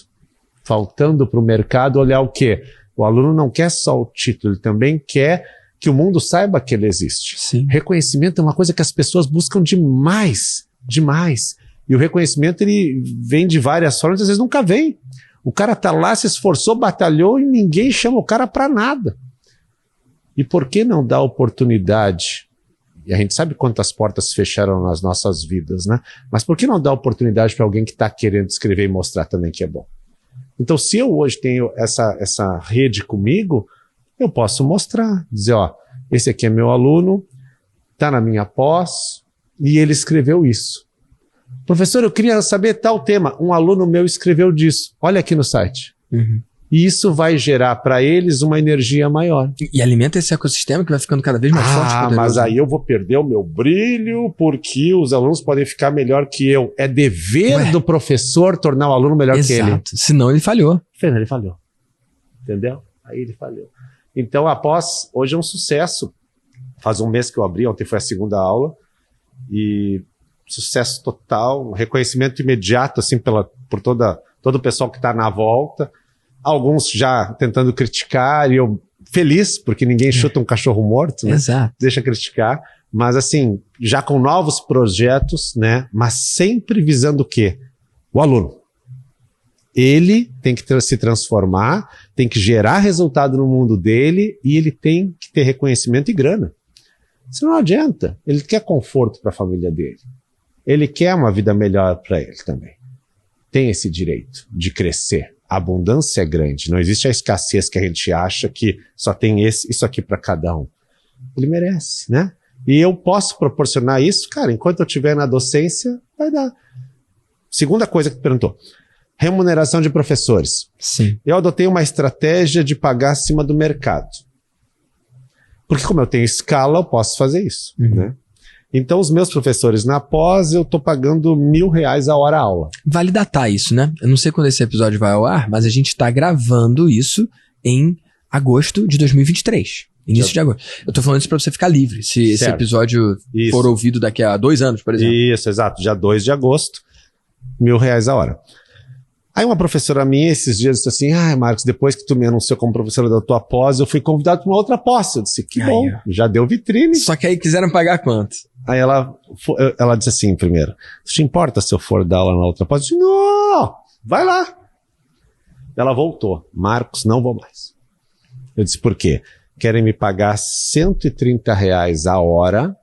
Faltando para o mercado olhar o quê? O aluno não quer só o título, ele também quer que o mundo saiba que ele existe. Sim. Reconhecimento é uma coisa que as pessoas buscam demais. E o reconhecimento, ele vem de várias formas, às vezes nunca vem. O cara tá lá, se esforçou, batalhou e ninguém chama o cara para nada. E por que não dar oportunidade? E a gente sabe quantas portas fecharam nas nossas vidas, né? Mas por que não dar oportunidade para alguém que está querendo escrever e mostrar também que é bom? Então, se eu hoje tenho essa rede comigo, eu posso mostrar, dizer, ó, esse aqui é meu aluno, tá na minha pós, e ele escreveu isso. Professor, eu queria saber tal tema. Um aluno meu escreveu disso. Olha aqui no site. E isso vai gerar para eles uma energia maior. E alimenta esse ecossistema que vai ficando cada vez mais forte. Mas aí eu vou perder o meu brilho porque os alunos podem ficar melhor que eu. É dever do professor tornar o aluno melhor que ele. Exato. Senão ele falhou. Ele falhou. Entendeu? Aí ele falhou. Então a pós hoje é um sucesso. Faz um mês que eu abri, ontem foi a segunda aula. E sucesso total, reconhecimento imediato assim por todo o pessoal que está na volta, alguns já tentando criticar e eu feliz, porque ninguém chuta um cachorro morto, né? Exato. Deixa criticar, mas assim, já com novos projetos, né? Mas sempre visando o quê? O aluno. Ele tem que se transformar, tem que gerar resultado no mundo dele e ele tem que ter reconhecimento e grana. Isso não adianta. Ele quer conforto para a família dele. Ele quer uma vida melhor para ele também. Tem esse direito de crescer. A abundância é grande. Não existe a escassez que a gente acha que só tem isso aqui para cada um. Ele merece, né? E eu posso proporcionar isso, cara, enquanto eu estiver na docência, vai dar. Segunda coisa que tu perguntou. Remuneração de professores. Sim. Eu adotei uma estratégia de pagar acima do mercado. Porque como eu tenho escala, eu posso fazer isso, né? Então, os meus professores na pós, eu tô pagando R$1.000 a hora aula. Vale datar isso, né? Eu não sei quando esse episódio vai ao ar, mas a gente tá gravando isso em agosto de 2023. Início de agosto. Eu tô falando isso pra você ficar livre, se esse episódio for ouvido daqui a 2 anos, por exemplo. Isso, exato. Dia 2 de agosto, R$1.000 a hora. Aí uma professora minha, esses dias, disse assim, Marcos, depois que tu me anunciou como professora da tua pós, eu fui convidado para uma outra pós. Eu disse, que bom, já deu vitrine. Só que aí quiseram pagar quanto? Aí ela disse assim, primeiro, te importa se eu for dar aula na outra pós? Eu disse, não, vai lá. Ela voltou, Marcos, não vou mais. Eu disse, por quê? Querem me pagar R$130 a hora,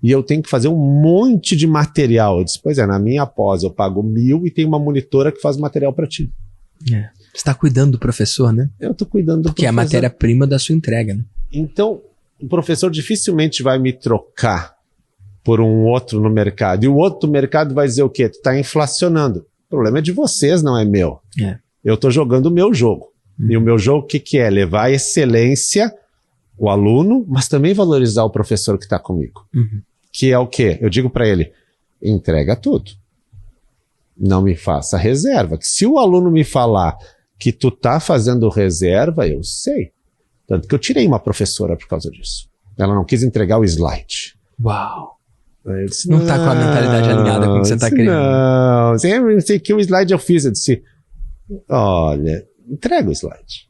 e eu tenho que fazer um monte de material. Eu disse, pois é, na minha pós eu pago 1.000 e tem uma monitora que faz material para ti. Você está cuidando do professor, né? Eu estou cuidando do professor. Que é a matéria-prima da sua entrega, né? Então, o professor dificilmente vai me trocar por um outro no mercado. E o outro mercado vai dizer o quê? Tu está inflacionando. O problema é de vocês, não é meu. Eu estou jogando o meu jogo. E o meu jogo, o que é? Levar a excelência, o aluno, mas também valorizar o professor que está comigo. Que é o quê? Eu digo para ele, entrega tudo. Não me faça reserva. Que se o aluno me falar que tu tá fazendo reserva, eu sei. Tanto que eu tirei uma professora por causa disso. Ela não quis entregar o slide. Uau! Eu disse, não tá com a mentalidade alinhada com o que você tá criando. Não sei que o slide eu fiz. Eu disse, olha, entrega o slide.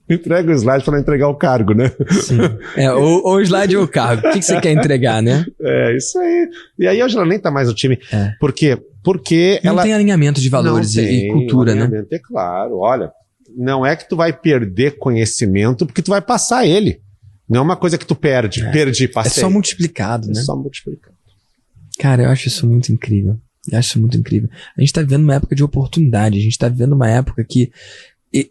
Entrega o slide para não entregar o cargo, né? Sim. Ou o slide ou o cargo. O que você quer entregar, né? É, isso aí. E aí hoje ela nem tá mais no time. Por quê? Porque não tem alinhamento de valores e cultura, né? É claro. Olha, não é que tu vai perder conhecimento porque tu vai passar ele. Não é uma coisa que tu perde. Passei. É só multiplicado, né? É só multiplicado. Cara, eu acho isso muito incrível. A gente tá vivendo uma época de oportunidade. A gente tá vivendo uma época que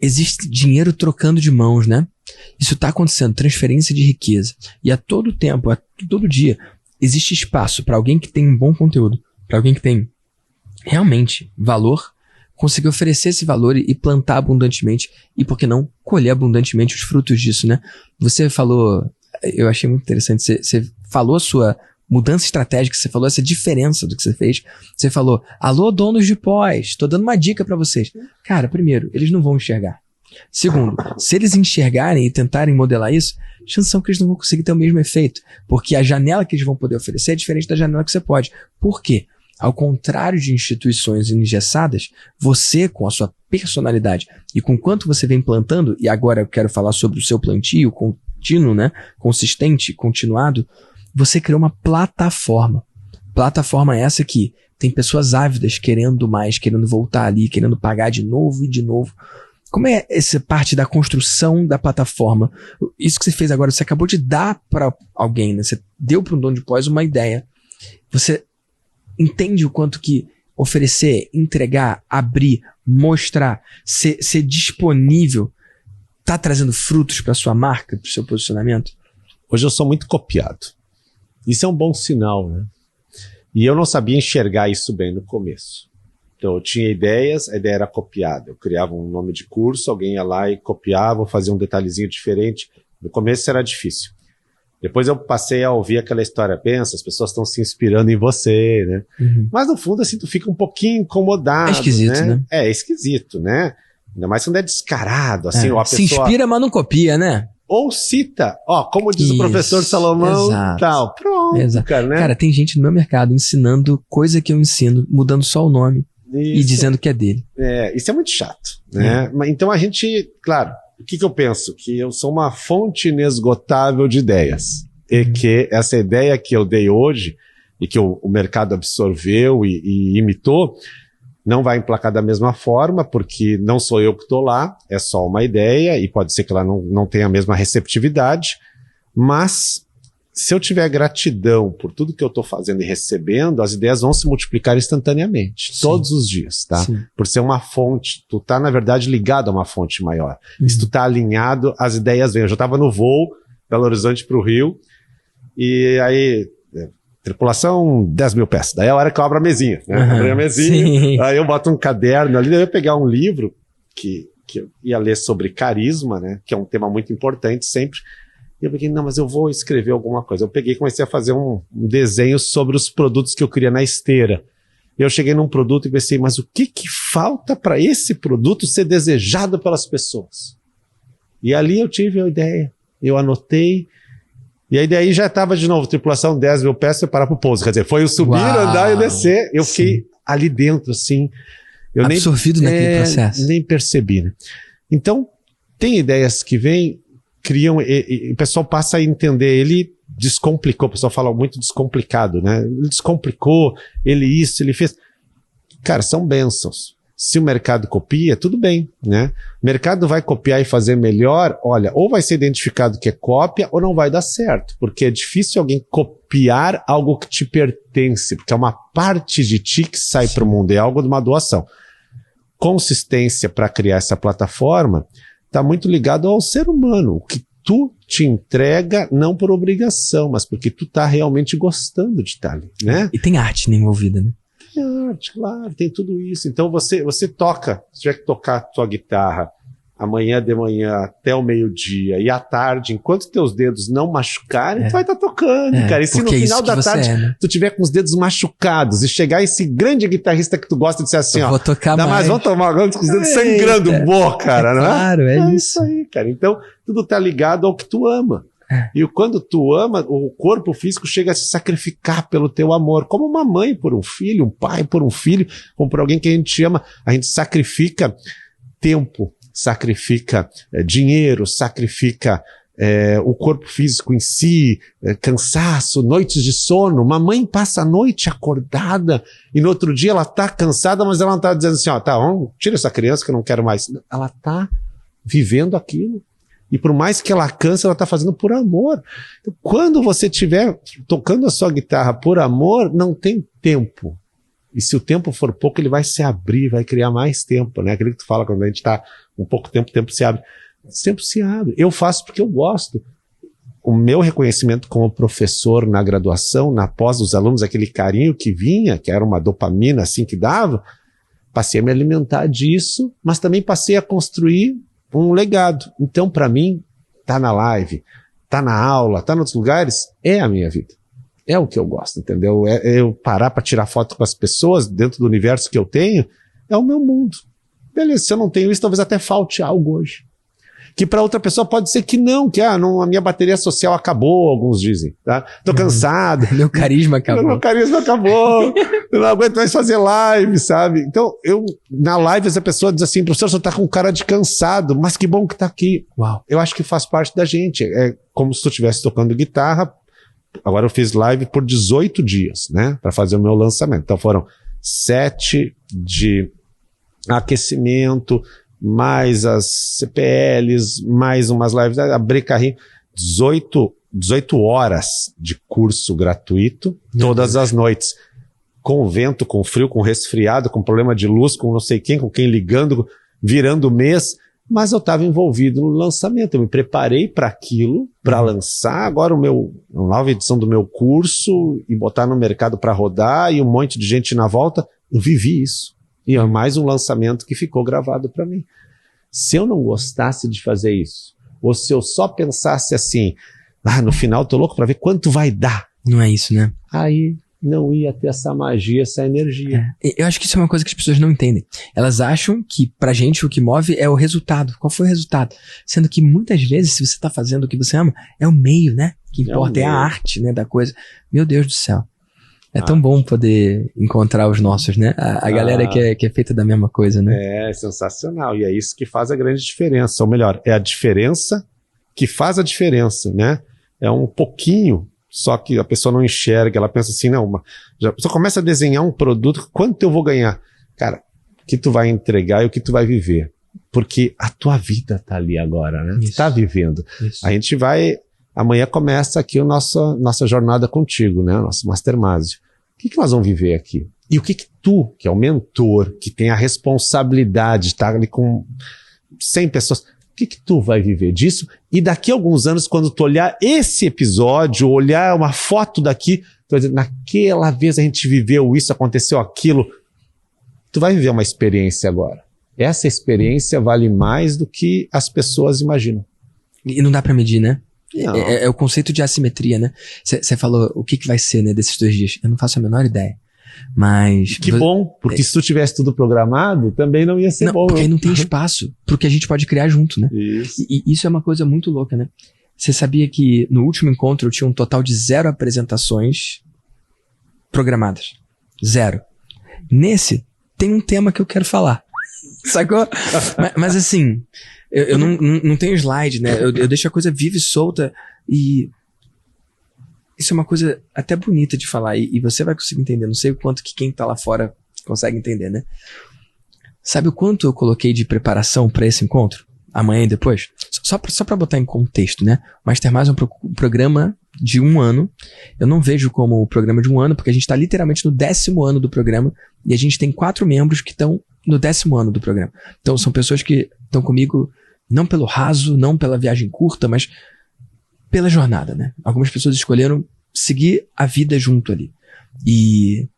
existe dinheiro trocando de mãos, né? Isso tá acontecendo, transferência de riqueza. E a todo tempo, a todo dia, existe espaço para alguém que tem um bom conteúdo, para alguém que tem realmente valor, conseguir oferecer esse valor e plantar abundantemente e, por que não, colher abundantemente os frutos disso, né? Você falou, eu achei muito interessante, você falou a sua mudança estratégica, você falou essa diferença do que você fez. Você falou, alô, donos de pós, tô dando uma dica pra vocês. Cara, primeiro, eles não vão enxergar. Segundo, se eles enxergarem e tentarem modelar isso, chances são que eles não vão conseguir ter o mesmo efeito, porque a janela que eles vão poder oferecer é diferente da janela que você pode. Por quê? Ao contrário de instituições engessadas, você, com a sua personalidade e com quanto você vem plantando, e agora eu quero falar sobre o seu plantio contínuo, né? Consistente, continuado, você criou uma plataforma. Plataforma essa que tem pessoas ávidas querendo mais, querendo voltar ali, querendo pagar de novo e de novo. Como é essa parte da construção da plataforma? Isso que você fez agora, você acabou de dar para alguém, né? Você deu para um dono de pós uma ideia. Você entende o quanto que oferecer, entregar, abrir, mostrar, ser disponível, tá trazendo frutos para sua marca, para o seu posicionamento? Hoje eu sou muito copiado. Isso é um bom sinal, né? E eu não sabia enxergar isso bem no começo. Então eu tinha ideias, a ideia era copiada. Eu criava um nome de curso, alguém ia lá e copiava, fazia um detalhezinho diferente. No começo era difícil. Depois eu passei a ouvir aquela história, pensa, as pessoas estão se inspirando em você, né? Uhum. Mas no fundo, assim, tu fica um pouquinho incomodado, é esquisito, né? É esquisito, né? Ainda mais quando é descarado, assim, ou a pessoa... Se inspira, mas não copia, né? Ou cita, como diz o professor Salomão, tal, pronto, cara, né? Cara, tem gente no meu mercado ensinando coisa que eu ensino, mudando só o nome e dizendo que é dele. Isso é muito chato, né? Então a gente, claro, o que eu penso? Que eu sou uma fonte inesgotável de ideias. E que essa ideia que eu dei hoje, e que o mercado absorveu e imitou, não vai emplacar da mesma forma, porque não sou eu que estou lá, é só uma ideia, e pode ser que ela não tenha a mesma receptividade, mas se eu tiver gratidão por tudo que eu estou fazendo e recebendo, as ideias vão se multiplicar instantaneamente, todos os dias, tá? Sim. Por ser uma fonte, tu tá, na verdade, ligado a uma fonte maior. Se tu tá alinhado, as ideias vêm. Eu já estava no voo, Belo Horizonte para o Rio, e aí... Tripulação 10 mil pés. Daí é a hora que eu abro a mesinha, né? Abro a mesinha, aí eu boto um caderno ali, daí eu ia pegar um livro que eu ia ler sobre carisma, né? Que é um tema muito importante sempre. E eu peguei, não, mas eu vou escrever alguma coisa. Eu peguei e comecei a fazer um desenho sobre os produtos que eu queria na esteira. Eu cheguei num produto e pensei, mas o que falta para esse produto ser desejado pelas pessoas? E ali eu tive a ideia. Eu anotei. E aí daí já estava de novo, tripulação 10 mil pés, preparar para o pouso. Quer dizer, foi eu subir, andar e descer. Eu fiquei ali dentro, assim. Eu absorvido naquele processo. Nem percebi, né? Então, tem ideias que vêm, criam, e o pessoal passa a entender. Ele descomplicou, o pessoal fala muito descomplicado, né? Ele descomplicou, ele fez. Cara, são bênçãos. Se o mercado copia, tudo bem, né? O mercado vai copiar e fazer melhor, olha, ou vai ser identificado que é cópia ou não vai dar certo, porque é difícil alguém copiar algo que te pertence, porque é uma parte de ti que sai para o mundo, é algo de uma doação. Consistência para criar essa plataforma está muito ligado ao ser humano, o que tu te entrega não por obrigação, mas porque tu tá realmente gostando de estar ali, né? E tem arte envolvida, né? Arte, claro, tem tudo isso. Então você toca, se tiver que tocar a tua guitarra amanhã de manhã até o meio-dia e à tarde, enquanto teus dedos não machucarem, tu vai estar tocando, cara. E se no final da tarde tu tiver com os dedos machucados e chegar esse grande guitarrista que tu gosta de ser assim, vou tocar mais. Vamos tomar agora com os dedos sangrando, cara, não é? Claro, é isso aí, cara. Então, tudo tá ligado ao que tu ama. E quando tu ama, o corpo físico chega a se sacrificar pelo teu amor, como uma mãe por um filho, um pai por um filho, como por alguém que a gente ama, a gente sacrifica tempo, sacrifica dinheiro, sacrifica o corpo físico em si, cansaço, noites de sono. Uma mãe passa a noite acordada e no outro dia ela tá cansada, mas ela não tá dizendo assim, ó, tá, tira essa criança que eu não quero mais. Ela tá vivendo aquilo. E por mais que ela canse, ela tá fazendo por amor. Então, quando você estiver tocando a sua guitarra por amor, não tem tempo. E se o tempo for pouco, ele vai se abrir, vai criar mais tempo, né? Aquilo que tu fala, quando a gente tá com pouco tempo, o tempo se abre. O tempo se abre. Eu faço porque eu gosto. O meu reconhecimento como professor na graduação, na pós dos alunos, aquele carinho que vinha, que era uma dopamina assim que dava, passei a me alimentar disso, mas também passei a construir um legado. Então, para mim, tá na live, tá na aula, tá em outros lugares, é a minha vida. É o que eu gosto, entendeu? É eu parar para tirar foto com as pessoas dentro do universo que eu tenho, é o meu mundo. Beleza, se eu não tenho isso, talvez até falte algo hoje. Que para outra pessoa pode ser que não, que a minha bateria social acabou, alguns dizem, tá? Tô cansado. Meu carisma acabou. Meu carisma acabou. Eu não aguento mais fazer live, sabe? Então, na live, essa pessoa diz assim, professor, você tá com cara de cansado, mas que bom que tá aqui. Uau. Eu acho que faz parte da gente. É como se tu estivesse tocando guitarra. Agora eu fiz live por 18 dias, né? Para fazer o meu lançamento. Então foram 7 de aquecimento, mais as CPLs, mais umas lives, abrir carrinho, 18 horas de curso gratuito, todas as noites, com vento, com frio, com resfriado, com problema de luz, com não sei quem, com quem ligando, virando o mês, mas eu estava envolvido no lançamento, eu me preparei para aquilo, para lançar agora a nova edição do meu curso e botar no mercado para rodar e um monte de gente na volta, eu vivi isso. E é mais um lançamento que ficou gravado para mim. Se eu não gostasse de fazer isso, ou se eu só pensasse assim, no final tô louco para ver quanto vai dar. Não é isso, né? Aí não ia ter essa magia, essa energia. Eu acho que isso é uma coisa que as pessoas não entendem. Elas acham que pra gente o que move é o resultado. Qual foi o resultado? Sendo que muitas vezes, se você tá fazendo o que você ama, é o meio, né? O que importa é a arte, né, da coisa. Meu Deus do céu. É tão bom poder encontrar os nossos, né? A galera que é feita da mesma coisa, né? É sensacional. E é isso que faz a grande diferença. Ou melhor, é a diferença que faz a diferença, né? É um pouquinho, só que a pessoa não enxerga. Ela pensa assim, não, a pessoa começa a desenhar um produto, quanto eu vou ganhar? Cara, o que tu vai entregar e o que tu vai viver? Porque a tua vida tá ali agora, né? Isso. Tu tá vivendo. Isso. A gente vai... Amanhã começa aqui a nossa jornada contigo, né? Nosso Mastermásio. O que nós vamos viver aqui? E o que tu, que é o mentor, que tem a responsabilidade de estar ali com 100 pessoas, o que tu vai viver disso? E daqui a alguns anos, quando tu olhar esse episódio, olhar uma foto daqui, tu vai dizer, naquela vez a gente viveu isso, aconteceu aquilo. Tu vai viver uma experiência agora. Essa experiência vale mais do que as pessoas imaginam. E não dá pra medir, né? É o conceito de assimetria, né? Você falou o que vai ser, né, desses 2 dias. Eu não faço a menor ideia. Mas... Que bom, porque se tu tivesse tudo programado, também não ia ser bom. Porque aí não tem espaço pro que a gente pode criar junto, né? Isso. E isso é uma coisa muito louca, né? Você sabia que no último encontro eu tinha um total de 0 apresentações programadas. 0. Nesse, tem um tema que eu quero falar. Sacou? mas assim... Eu não tenho slide, né? Eu deixo a coisa viva e solta e isso é uma coisa até bonita de falar e você vai conseguir entender. Não sei o quanto que quem tá lá fora consegue entender, né? Sabe o quanto eu coloquei de preparação para esse encontro? Amanhã e depois? Só pra botar em contexto, né? O Mastermind é um programa de 1 ano. Eu não vejo como o programa de 1 ano, porque a gente tá literalmente no 10º ano do programa e a gente tem 4 membros que estão no 10º ano do programa. Então são pessoas que estão comigo não pelo raso, não pela viagem curta, mas pela jornada, né? Algumas pessoas escolheram seguir a vida junto ali. E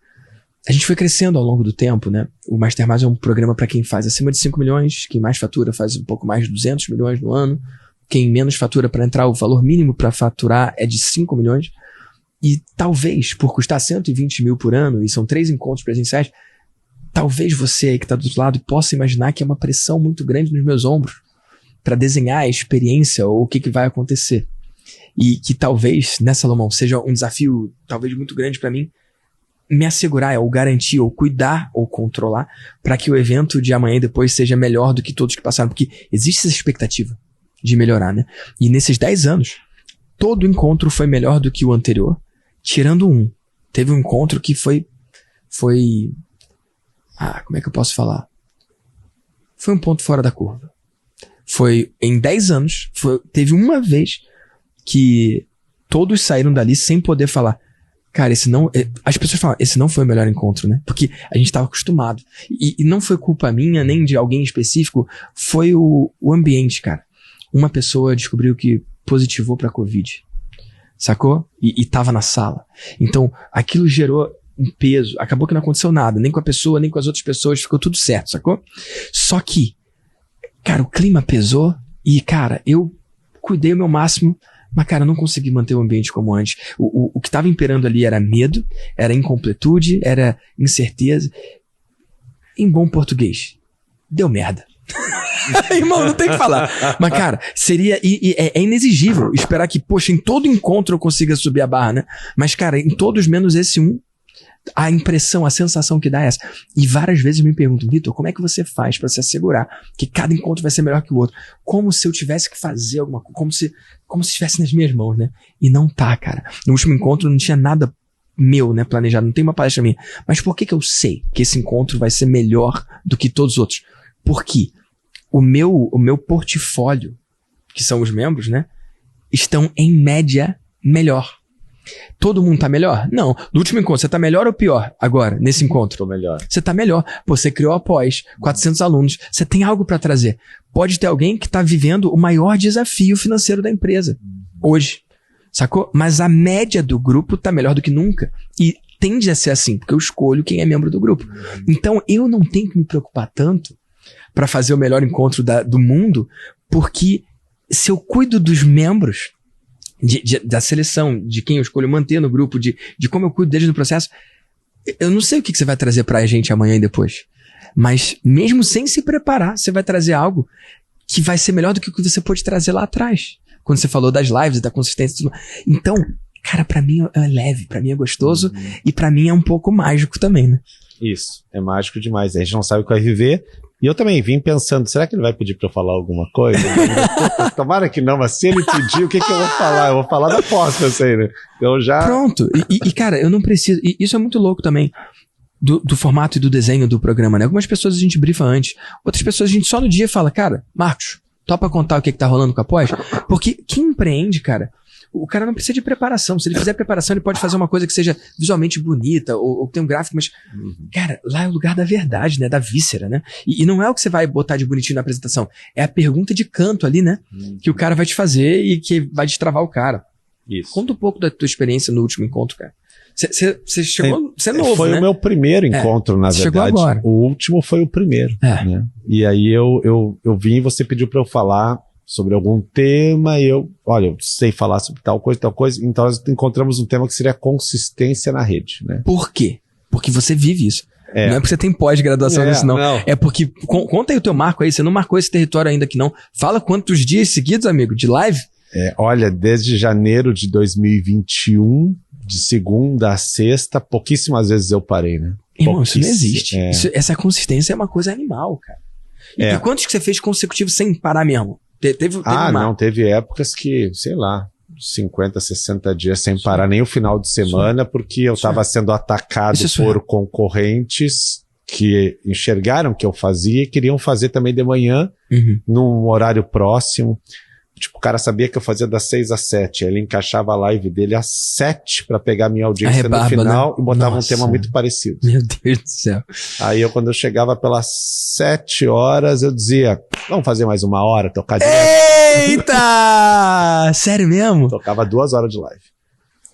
a gente foi crescendo ao longo do tempo, né? O Mastermind é um programa para quem faz acima de 5 milhões, quem mais fatura faz um pouco mais de 200 milhões no ano, quem menos fatura para entrar, o valor mínimo para faturar é de 5 milhões. E talvez, por custar 120 mil por ano, e são 3 encontros presenciais, talvez você aí que está do outro lado possa imaginar que é uma pressão muito grande nos meus ombros para desenhar a experiência ou o que vai acontecer. E que talvez, né, Salomão, seja um desafio talvez muito grande para mim me assegurar, ou garantir, ou cuidar, ou controlar, para que o evento de amanhã e depois seja melhor do que todos que passaram. Porque existe essa expectativa de melhorar, né? E nesses 10 anos, todo encontro foi melhor do que o anterior, tirando um. Teve um encontro que foi... como é que eu posso falar? Foi um ponto fora da curva. Foi em 10 anos, teve uma vez que todos saíram dali sem poder falar. Cara, as pessoas falam, esse não foi o melhor encontro, né? Porque a gente estava acostumado. E não foi culpa minha, nem de alguém específico, foi o ambiente, cara. Uma pessoa descobriu que positivou pra Covid, sacou? E tava na sala. Então, aquilo gerou um peso. Acabou que não aconteceu nada, nem com a pessoa, nem com as outras pessoas, ficou tudo certo, sacou? Só que, cara, o clima pesou e, cara, eu cuidei o meu máximo. Mas, cara, eu não consegui manter o ambiente como antes. O que estava imperando ali era medo, era incompletude, era incerteza. Em bom português, deu merda. Irmão, não tem o que falar. Mas, cara, seria... é inexigível esperar que, poxa, em todo encontro eu consiga subir a barra, né? Mas, cara, em todos menos esse um, a impressão, a sensação que dá é essa. E várias vezes me perguntam, Vitor, como é que você faz pra se assegurar que cada encontro vai ser melhor que o outro? Como se eu tivesse que fazer alguma coisa, como se estivesse nas minhas mãos, né? E não tá, cara. No último encontro não tinha nada meu, né, planejado, não tem uma palestra minha. Mas por que eu sei que esse encontro vai ser melhor do que todos os outros? Porque o meu portfólio, que são os membros, né, estão em média melhor. Todo mundo tá melhor? Não. No último encontro, você tá melhor ou pior agora, nesse encontro? Tô melhor. Você tá melhor. Pô, você criou após 400 alunos. Você tem algo pra trazer. Pode ter alguém que tá vivendo o maior desafio financeiro da empresa hoje. Sacou? Mas a média do grupo tá melhor do que nunca. E tende a ser assim, porque eu escolho quem é membro do grupo. Então, eu não tenho que me preocupar tanto pra fazer o melhor encontro do mundo, porque se eu cuido dos membros, da seleção, de quem eu escolho manter no grupo, de como eu cuido deles no processo, eu não sei o que você vai trazer pra gente amanhã e depois. Mas mesmo sem se preparar, você vai trazer algo que vai ser melhor do que o que você pôde trazer lá atrás. Quando você falou das lives, da consistência e tudo. Então, cara, pra mim é leve, pra mim é gostoso e pra mim é um pouco mágico também, né? Isso, é mágico demais. A gente não sabe o que vai viver. E eu também vim pensando, será que ele vai pedir pra eu falar alguma coisa? Tomara que não, mas se ele pedir, o que eu vou falar? Eu vou falar da pós, eu sei, né? Então já... Pronto. E cara, eu não preciso... E isso é muito louco também, do formato e do desenho do programa, né? Algumas pessoas a gente brifa antes, outras pessoas a gente só no dia fala, cara, Marcos, topa contar o que tá rolando com a pós? Porque quem empreende, cara, o cara não precisa de preparação. Se ele fizer preparação, ele pode fazer uma coisa que seja visualmente bonita ou tem um gráfico, mas, cara, lá é o lugar da verdade, né? Da víscera, né? E não é o que você vai botar de bonitinho na apresentação. É a pergunta de canto ali, né? Que o cara vai te fazer e que vai destravar o cara. Isso. Conta um pouco da tua experiência no último encontro, cara. Você chegou... Você é novo, foi, né? Foi o meu primeiro encontro, na verdade. Chegou agora. O último foi o primeiro. Né? E aí eu vim e você pediu pra eu falar sobre algum tema, e eu sei falar sobre tal coisa, então nós encontramos um tema que seria consistência na rede, né? Por quê? Porque você vive isso. Não é porque você tem pós-graduação nisso, não. É porque, conta aí o teu marco aí, você não marcou esse território ainda que não. Fala quantos dias seguidos, amigo, de live? Olha, desde janeiro de 2021, de segunda a sexta, pouquíssimas vezes eu parei, né? Irmão, isso não existe. Essa consistência é uma coisa animal, cara. E quantos que você fez consecutivos sem parar mesmo? Teve não, teve épocas que, sei lá, 50, 60 dias sem parar nem o final de semana, porque eu estava sendo atacado por concorrentes que enxergaram o que eu fazia e queriam fazer também de manhã, num horário próximo. Tipo, o cara sabia que eu fazia das 6 às 7, aí ele encaixava a live dele às 7 pra pegar a minha audiência no final, né? E botava um tema muito parecido. Meu Deus do céu. Aí quando eu chegava pelas 7 horas, eu dizia, vamos fazer mais uma hora, tocar direto. Eita! Sério mesmo? Tocava 2 horas de live.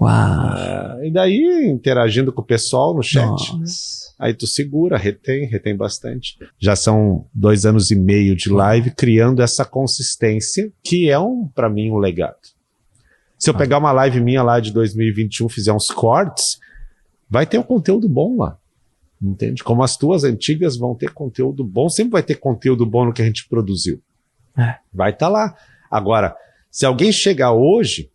Uau! E daí, interagindo com o pessoal no chat. Nossa. Aí tu segura, retém bastante. Já são 2 anos e meio de live, criando essa consistência, que é pra mim um legado. Se eu pegar uma live minha lá de 2021, fizer uns cortes, vai ter um conteúdo bom lá. Entende? Como as tuas antigas vão ter conteúdo bom, sempre vai ter conteúdo bom no que a gente produziu. Vai estar lá. Agora, se alguém chegar hoje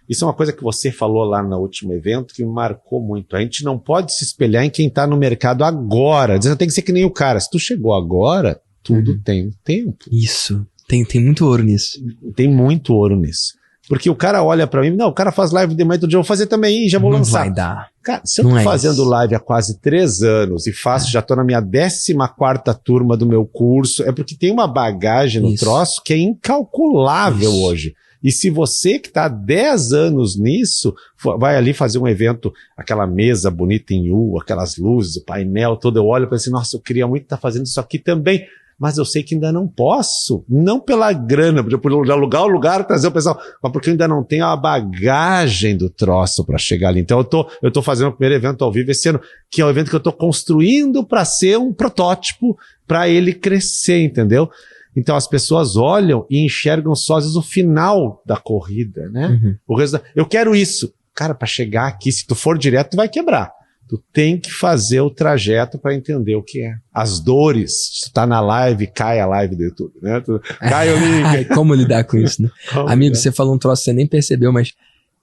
Isso é uma coisa que você falou lá no último evento que me marcou muito. A gente não pode se espelhar em quem está no mercado agora. Você tem que ser que nem o cara. Se tu chegou agora, tudo tem tempo. Isso. Tem muito ouro nisso. Tem muito ouro nisso. Porque o cara olha pra mim, não, o cara faz live de manhã, todo dia eu vou fazer também, já vou lançar. Não vai dar. Cara, se eu tô fazendo live há quase 3 anos e faço, já tô na minha 14ª turma do meu curso, é porque tem uma bagagem no troço que é incalculável hoje. E se você que tá há 10 anos nisso, vai ali fazer um evento, aquela mesa bonita em U, aquelas luzes, o painel todo, eu olho e penso assim, nossa, eu queria muito estar fazendo isso aqui também. Mas eu sei que ainda não posso, não pela grana, por alugar o lugar, trazer o pessoal, mas porque eu ainda não tenho a bagagem do troço para chegar ali. Então eu tô fazendo o primeiro evento ao vivo esse ano, que é um evento que eu tô construindo para ser um protótipo para ele crescer, entendeu? Então as pessoas olham e enxergam só às vezes o final da corrida, né? O resultado. Eu quero isso. Cara, para chegar aqui, se tu for direto, tu vai quebrar. Tu tem que fazer o trajeto para entender o que é. As dores, se tu tá na live, cai a live do YouTube, né? Cai o link. Como lidar com isso, né? Amigo, você falou um troço que você nem percebeu, mas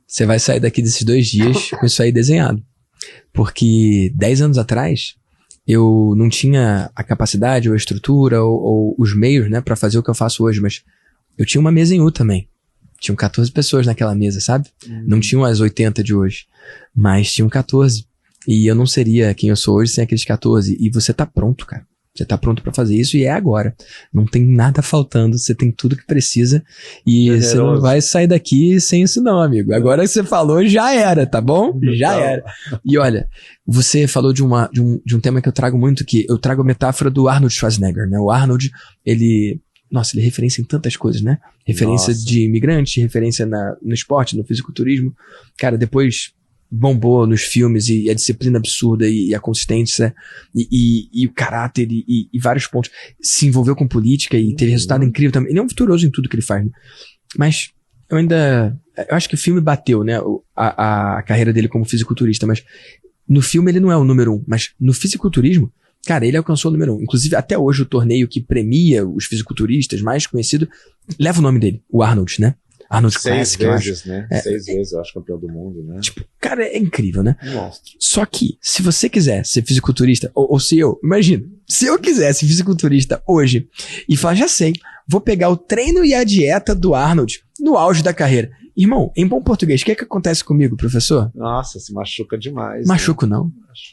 você vai sair daqui desses 2 dias com isso aí desenhado. Porque 10 anos atrás, eu não tinha a capacidade ou a estrutura ou os meios, né, para fazer o que eu faço hoje, mas eu tinha uma mesa em U também. Tinham 14 pessoas naquela mesa, sabe? Não tinham as 80 de hoje, mas tinham 14. E eu não seria quem eu sou hoje sem aqueles 14. E você tá pronto, cara. Você tá pronto pra fazer isso e é agora. Não tem nada faltando, você tem tudo que precisa. E você não vai sair daqui sem isso não, amigo. Agora que você falou, já era, tá bom? Já era. E olha, você falou de um tema que eu trago muito, que eu trago a metáfora do Arnold Schwarzenegger, né? O Arnold, ele é referência em tantas coisas, né? Referência de imigrante, referência no esporte, no fisiculturismo. Cara, depois bombou nos filmes e a disciplina absurda e a consistência e o caráter e vários pontos. Se envolveu com política e teve resultado incrível também. Ele é um vitorioso em tudo que ele faz, né? Mas eu acho que o filme bateu, né? A carreira dele como fisiculturista, mas no filme ele não é o número 1, mas no fisiculturismo, cara, ele alcançou o número 1. Inclusive, até hoje o torneio que premia os fisiculturistas mais conhecido leva o nome dele, o Arnold, né? Arnold Classic, 6 vezes, né? 6 vezes, eu acho, campeão do mundo, né? Tipo, cara, é incrível, né? Nossa. Só que, se você quiser ser fisiculturista, ou se imagina, se eu quisesse fisiculturista hoje e falar, já sei, vou pegar o treino e a dieta do Arnold no auge da carreira. Irmão, em bom português, o que é que acontece comigo, professor? Nossa, se machuca demais. Machuco, né? Não.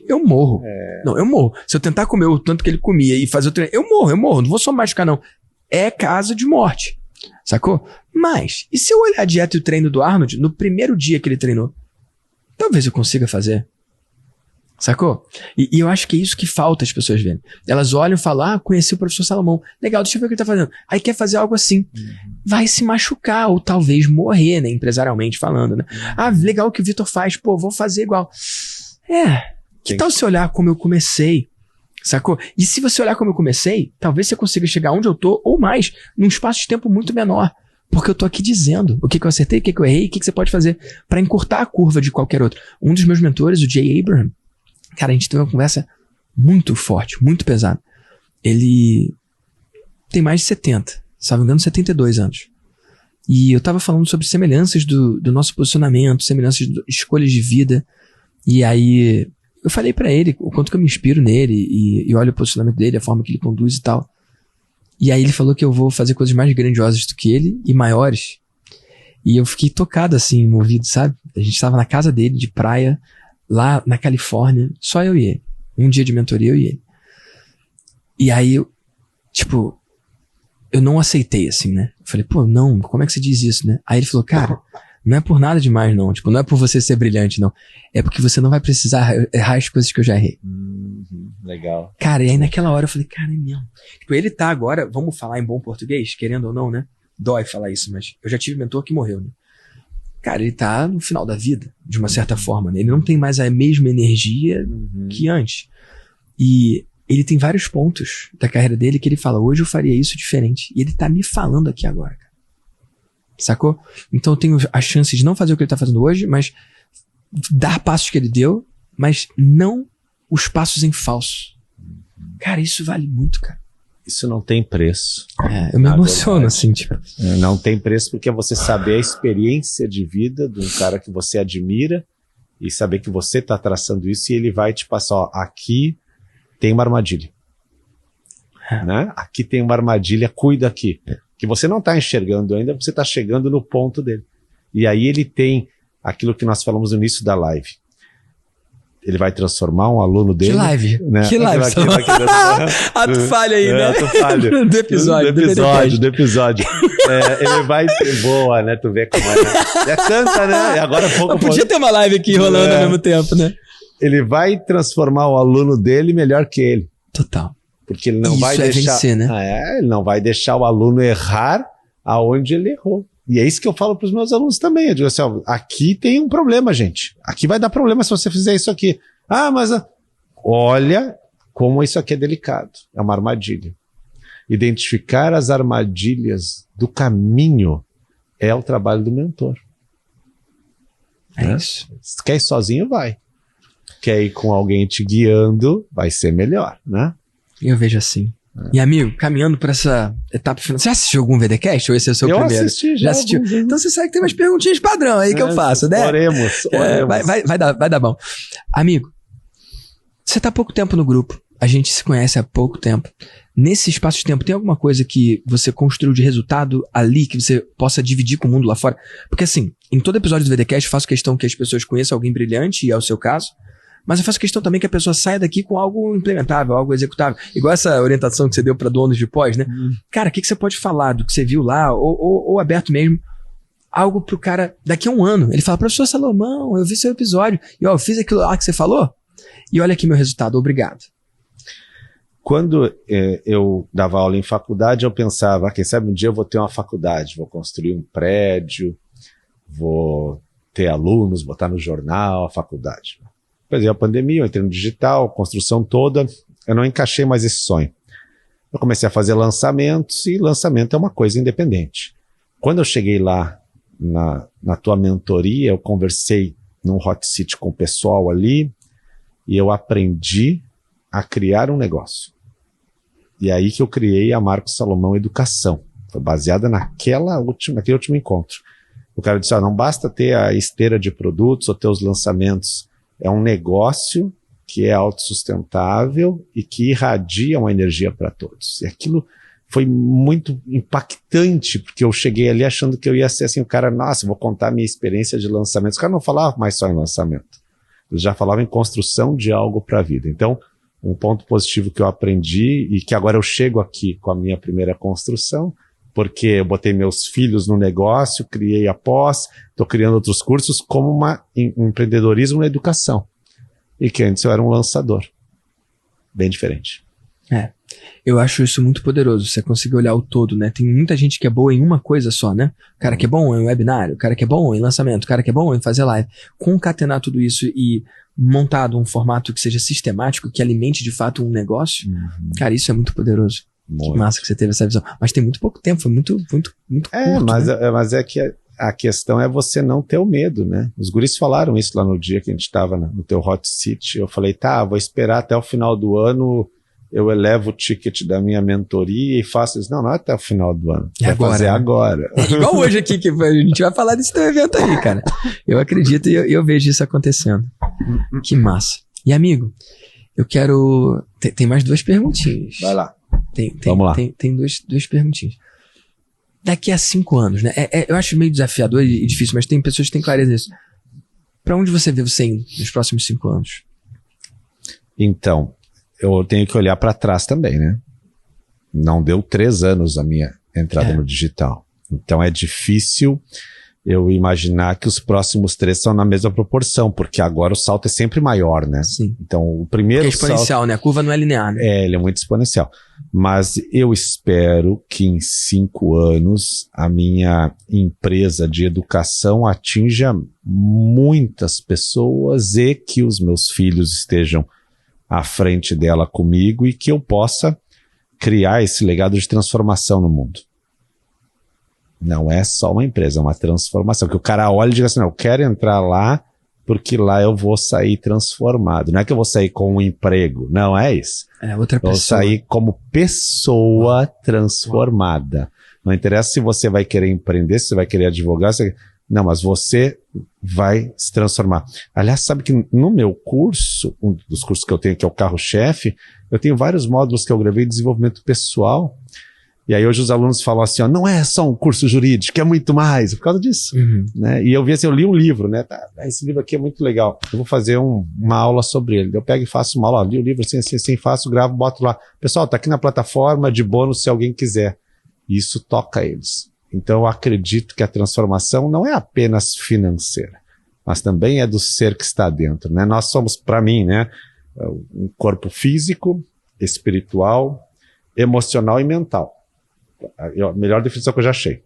Eu morro. Não, eu morro. Se eu tentar comer o tanto que ele comia e fazer o treino, eu morro. Não vou só machucar, não. É caso de morte. Sacou? Mas, e se eu olhar a dieta e o treino do Arnold no primeiro dia que ele treinou? Talvez eu consiga fazer. Sacou? E eu acho que é isso que falta as pessoas verem. Elas olham e falam, conheci o professor Salomão. Legal, deixa eu ver o que ele tá fazendo. Aí quer fazer algo assim. Vai se machucar ou talvez morrer, né? Empresarialmente falando, né? Legal o que o Vitor faz. Pô, vou fazer igual. Que tal se olhar como eu comecei? Sacou? E se você olhar como eu comecei, talvez você consiga chegar onde eu tô, ou mais, num espaço de tempo muito menor. Porque eu tô aqui dizendo o que eu acertei, o que eu errei, o que você pode fazer para encurtar a curva de qualquer outro. Um dos meus mentores, o Jay Abraham, cara, a gente teve uma conversa muito forte, muito pesada. Ele tem mais de 70, se não me engano, 72 anos. E eu tava falando sobre semelhanças do nosso posicionamento, semelhanças de escolhas de vida. E aí eu falei pra ele o quanto que eu me inspiro nele e olho o posicionamento dele, a forma que ele conduz e tal. E aí ele falou que eu vou fazer coisas mais grandiosas do que ele e maiores. E eu fiquei tocado assim, movido, sabe? A gente estava na casa dele, de praia, lá na Califórnia, só eu e ele. Um dia de mentoria, eu e ele. E aí, eu não aceitei, assim, né? Eu falei, não, como é que você diz isso, né? Aí ele falou, cara, não é por nada demais, não. Não é por você ser brilhante, não. É porque você não vai precisar errar as coisas que eu já errei. Legal. Cara, e aí naquela hora eu falei, cara, é mesmo. Ele tá agora, vamos falar em bom português, querendo ou não, né? Dói falar isso, mas eu já tive mentor que morreu, né? Cara, ele tá no final da vida, de uma certa forma, né? Ele não tem mais a mesma energia que antes. E ele tem vários pontos da carreira dele que ele fala, hoje eu faria isso diferente. E ele tá me falando aqui agora, cara. Sacou? Então eu tenho a chance de não fazer o que ele tá fazendo hoje, mas dar passos que ele deu, mas não os passos em falso. Cara, isso vale muito, cara. Isso não tem preço. Eu me emociono, assim, tipo. Não tem preço porque é você saber a experiência de vida de um cara que você admira e saber que você está traçando isso e ele vai te passar, ó, aqui tem uma armadilha. Né? Aqui tem uma armadilha, cuida aqui. Que você não está enxergando ainda, você está chegando no ponto dele. E aí ele tem aquilo que nós falamos no início da live. Ele vai transformar um aluno dele... Que live? Né? Que live? Tu falha aí, né? Tu falha. Do episódio. Do episódio. Ele vai... Boa, né? Tu vê como é. É tanta, né? E agora pouco... Podia ter uma live aqui rolando ao mesmo tempo, né? Ele vai transformar o aluno dele melhor que ele. Total. Porque ele não vai deixar... Vencer, né? Ele não vai deixar o aluno errar aonde ele errou. E é isso que eu falo para os meus alunos também. Eu digo assim, ó, aqui tem um problema, gente. Aqui vai dar problema se você fizer isso aqui. Mas olha como isso aqui é delicado. É uma armadilha. Identificar as armadilhas do caminho é o trabalho do mentor. É isso. Se quer ir sozinho, vai. Quer ir com alguém te guiando, vai ser melhor, né? Eu vejo assim. E amigo, caminhando para essa etapa final, você já assistiu algum VDcast ou esse é o seu primeiro? Eu assisti já. Assistiu? Então você sabe que tem umas perguntinhas padrão aí que eu faço, né? Oremos. Vai dar bom. Amigo, você tá há pouco tempo no grupo, a gente se conhece há pouco tempo. Nesse espaço de tempo, tem alguma coisa que você construiu de resultado ali que você possa dividir com o mundo lá fora? Porque assim, em todo episódio do VDcast eu faço questão que as pessoas conheçam alguém brilhante, e é o seu caso. Mas eu faço questão também que a pessoa saia daqui com algo implementável, algo executável. Igual essa orientação que você deu para donos de pós, né? Cara, o que você pode falar do que você viu lá, ou aberto mesmo, algo pro cara daqui a um ano. Ele fala, professor Salomão, eu vi seu episódio, e ó, eu fiz aquilo lá que você falou, e olha aqui meu resultado, obrigado. Quando eu dava aula em faculdade, eu pensava, quem sabe um dia eu vou ter uma faculdade, vou construir um prédio, vou ter alunos, botar no jornal a faculdade. Depois veio a pandemia, eu entrei no digital, construção toda, eu não encaixei mais esse sonho. Eu comecei a fazer lançamentos, e lançamento é uma coisa independente. Quando eu cheguei lá na tua mentoria, eu conversei num hot seat com o pessoal ali, e eu aprendi a criar um negócio. E aí que eu criei a Marcos Salomão Educação. Foi baseada naquele último encontro. O cara disse, não basta ter a esteira de produtos ou ter os lançamentos. É um negócio que é autossustentável e que irradia uma energia para todos. E aquilo foi muito impactante, porque eu cheguei ali achando que eu ia ser assim, o cara, nossa, vou contar a minha experiência de lançamento. Os caras não falavam mais só em lançamento. Eles já falavam em construção de algo para a vida. Então, um ponto positivo que eu aprendi e que agora eu chego aqui com a minha primeira construção, porque eu botei meus filhos no negócio, criei a pós, estou criando outros cursos como um empreendedorismo na educação. E que antes eu era um lançador. Bem diferente. Eu acho isso muito poderoso, você conseguir olhar o todo, né? Tem muita gente que é boa em uma coisa só, né? O cara que é bom em webinário, o cara que é bom em lançamento, o cara que é bom em fazer live. Concatenar tudo isso e montado um formato que seja sistemático, que alimente de fato um negócio, cara, isso é muito poderoso. Muito. Que massa que você teve essa visão. Mas tem muito pouco tempo, foi muito curto. Mas é que a questão é você não ter o medo, né? Os guris falaram isso lá no dia que a gente estava no teu hot seat. Eu falei, vou esperar até o final do ano, eu elevo o ticket da minha mentoria e faço isso. Não é até o final do ano. Vai fazer agora. É igual hoje aqui, que a gente vai falar desse teu evento aí, cara. Eu acredito e eu vejo isso acontecendo. Que massa. E amigo, eu quero... Tem mais duas perguntinhas. Vai lá. Vamos lá. Tem duas perguntinhas. Daqui a 5 anos, né? Eu acho meio desafiador e difícil, mas tem pessoas que têm clareza nisso. Pra onde você vê você indo nos próximos 5 anos? Então, eu tenho que olhar para trás também, né? Não deu 3 anos a minha entrada no digital. Então é difícil eu imaginar que os próximos 3 são na mesma proporção, porque agora o salto é sempre maior, né? Sim. Então o primeiro é exponencial, né? A curva não é linear, né? Ele é muito exponencial. Mas eu espero que em 5 anos a minha empresa de educação atinja muitas pessoas e que os meus filhos estejam à frente dela comigo e que eu possa criar esse legado de transformação no mundo. Não é só uma empresa, é uma transformação. Que o cara olha e diga assim, eu quero entrar lá porque lá eu vou sair transformado. Não é que eu vou sair com um emprego, não é isso. É outra pessoa. Eu vou sair como pessoa transformada. Não interessa se você vai querer empreender, se você vai querer advogar, não, mas você vai se transformar. Aliás, sabe que no meu curso, um dos cursos que eu tenho, que é o Carro-Chefe, eu tenho vários módulos que eu gravei de desenvolvimento pessoal. E aí hoje os alunos falam assim, ó, não é só um curso jurídico, é muito mais, por causa disso. Né? E eu vi assim, eu li um livro, né? Esse livro aqui é muito legal, eu vou fazer uma aula sobre ele. Eu pego e faço uma aula, li o livro assim, faço, gravo, boto lá. Pessoal, tá aqui na plataforma de bônus se alguém quiser. E isso toca eles. Então eu acredito que a transformação não é apenas financeira, mas também é do ser que está dentro, né? Nós somos, para mim, né, um corpo físico, espiritual, emocional e mental. A melhor definição que eu já achei.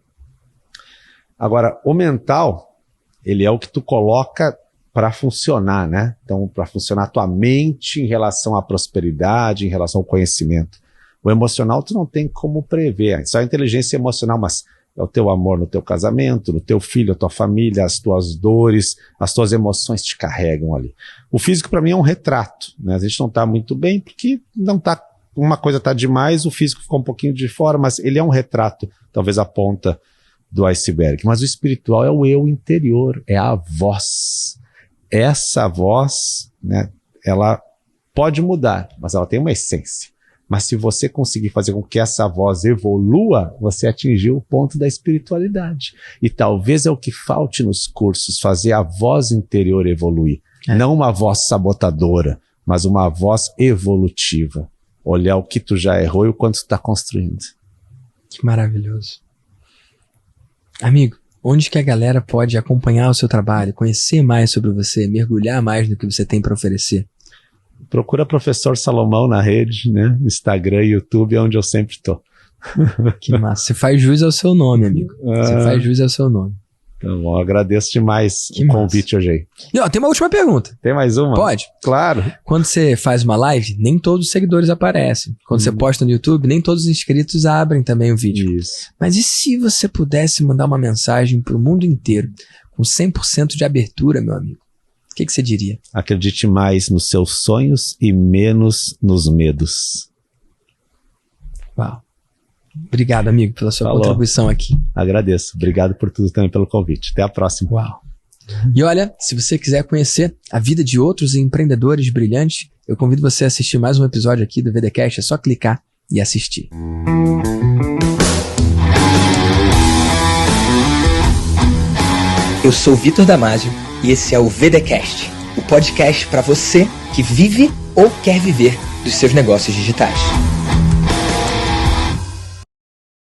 Agora, o mental, ele é o que tu coloca para funcionar, né? Então, para funcionar a tua mente em relação à prosperidade, em relação ao conhecimento. O emocional tu não tem como prever. Só a inteligência emocional, mas é o teu amor no teu casamento, no teu filho, a tua família, as tuas dores, as tuas emoções te carregam ali. O físico para mim é um retrato, né? A gente não está muito bem porque não está, uma coisa está demais, o físico ficou um pouquinho de fora, mas ele é um retrato, talvez a ponta do iceberg. Mas o espiritual é o eu interior, é a voz. Essa voz, né, ela pode mudar, mas ela tem uma essência. Mas se você conseguir fazer com que essa voz evolua, você atingiu o ponto da espiritualidade. E talvez é o que falte nos cursos, fazer a voz interior evoluir. Não uma voz sabotadora, mas uma voz evolutiva. Olhar o que tu já errou e o quanto tu está construindo. Que maravilhoso. Amigo, onde que a galera pode acompanhar o seu trabalho, conhecer mais sobre você, mergulhar mais no que você tem para oferecer? Procura Professor Salomão na rede, né? Instagram e YouTube, é onde eu sempre tô. Que massa. Você faz jus ao seu nome, amigo. Você faz jus ao seu nome. Tá bom, agradeço demais o convite hoje aí. E ó, tem uma última pergunta. Tem mais uma? Pode? Claro. Quando você faz uma live, nem todos os seguidores aparecem. Quando você posta no YouTube, nem todos os inscritos abrem também o vídeo. Isso. Mas e se você pudesse mandar uma mensagem pro mundo inteiro, com 100% de abertura, meu amigo? O que você diria? Acredite mais nos seus sonhos e menos nos medos. Uau. Obrigado, amigo, pela sua contribuição aqui. Agradeço. Obrigado por tudo também, pelo convite. Até a próxima. Uau. E olha, se você quiser conhecer a vida de outros empreendedores brilhantes, eu convido você a assistir mais um episódio aqui do VDcast. É só clicar e assistir. Eu sou Vitor Damasio e esse é o VDcast, o podcast para você que vive ou quer viver dos seus negócios digitais.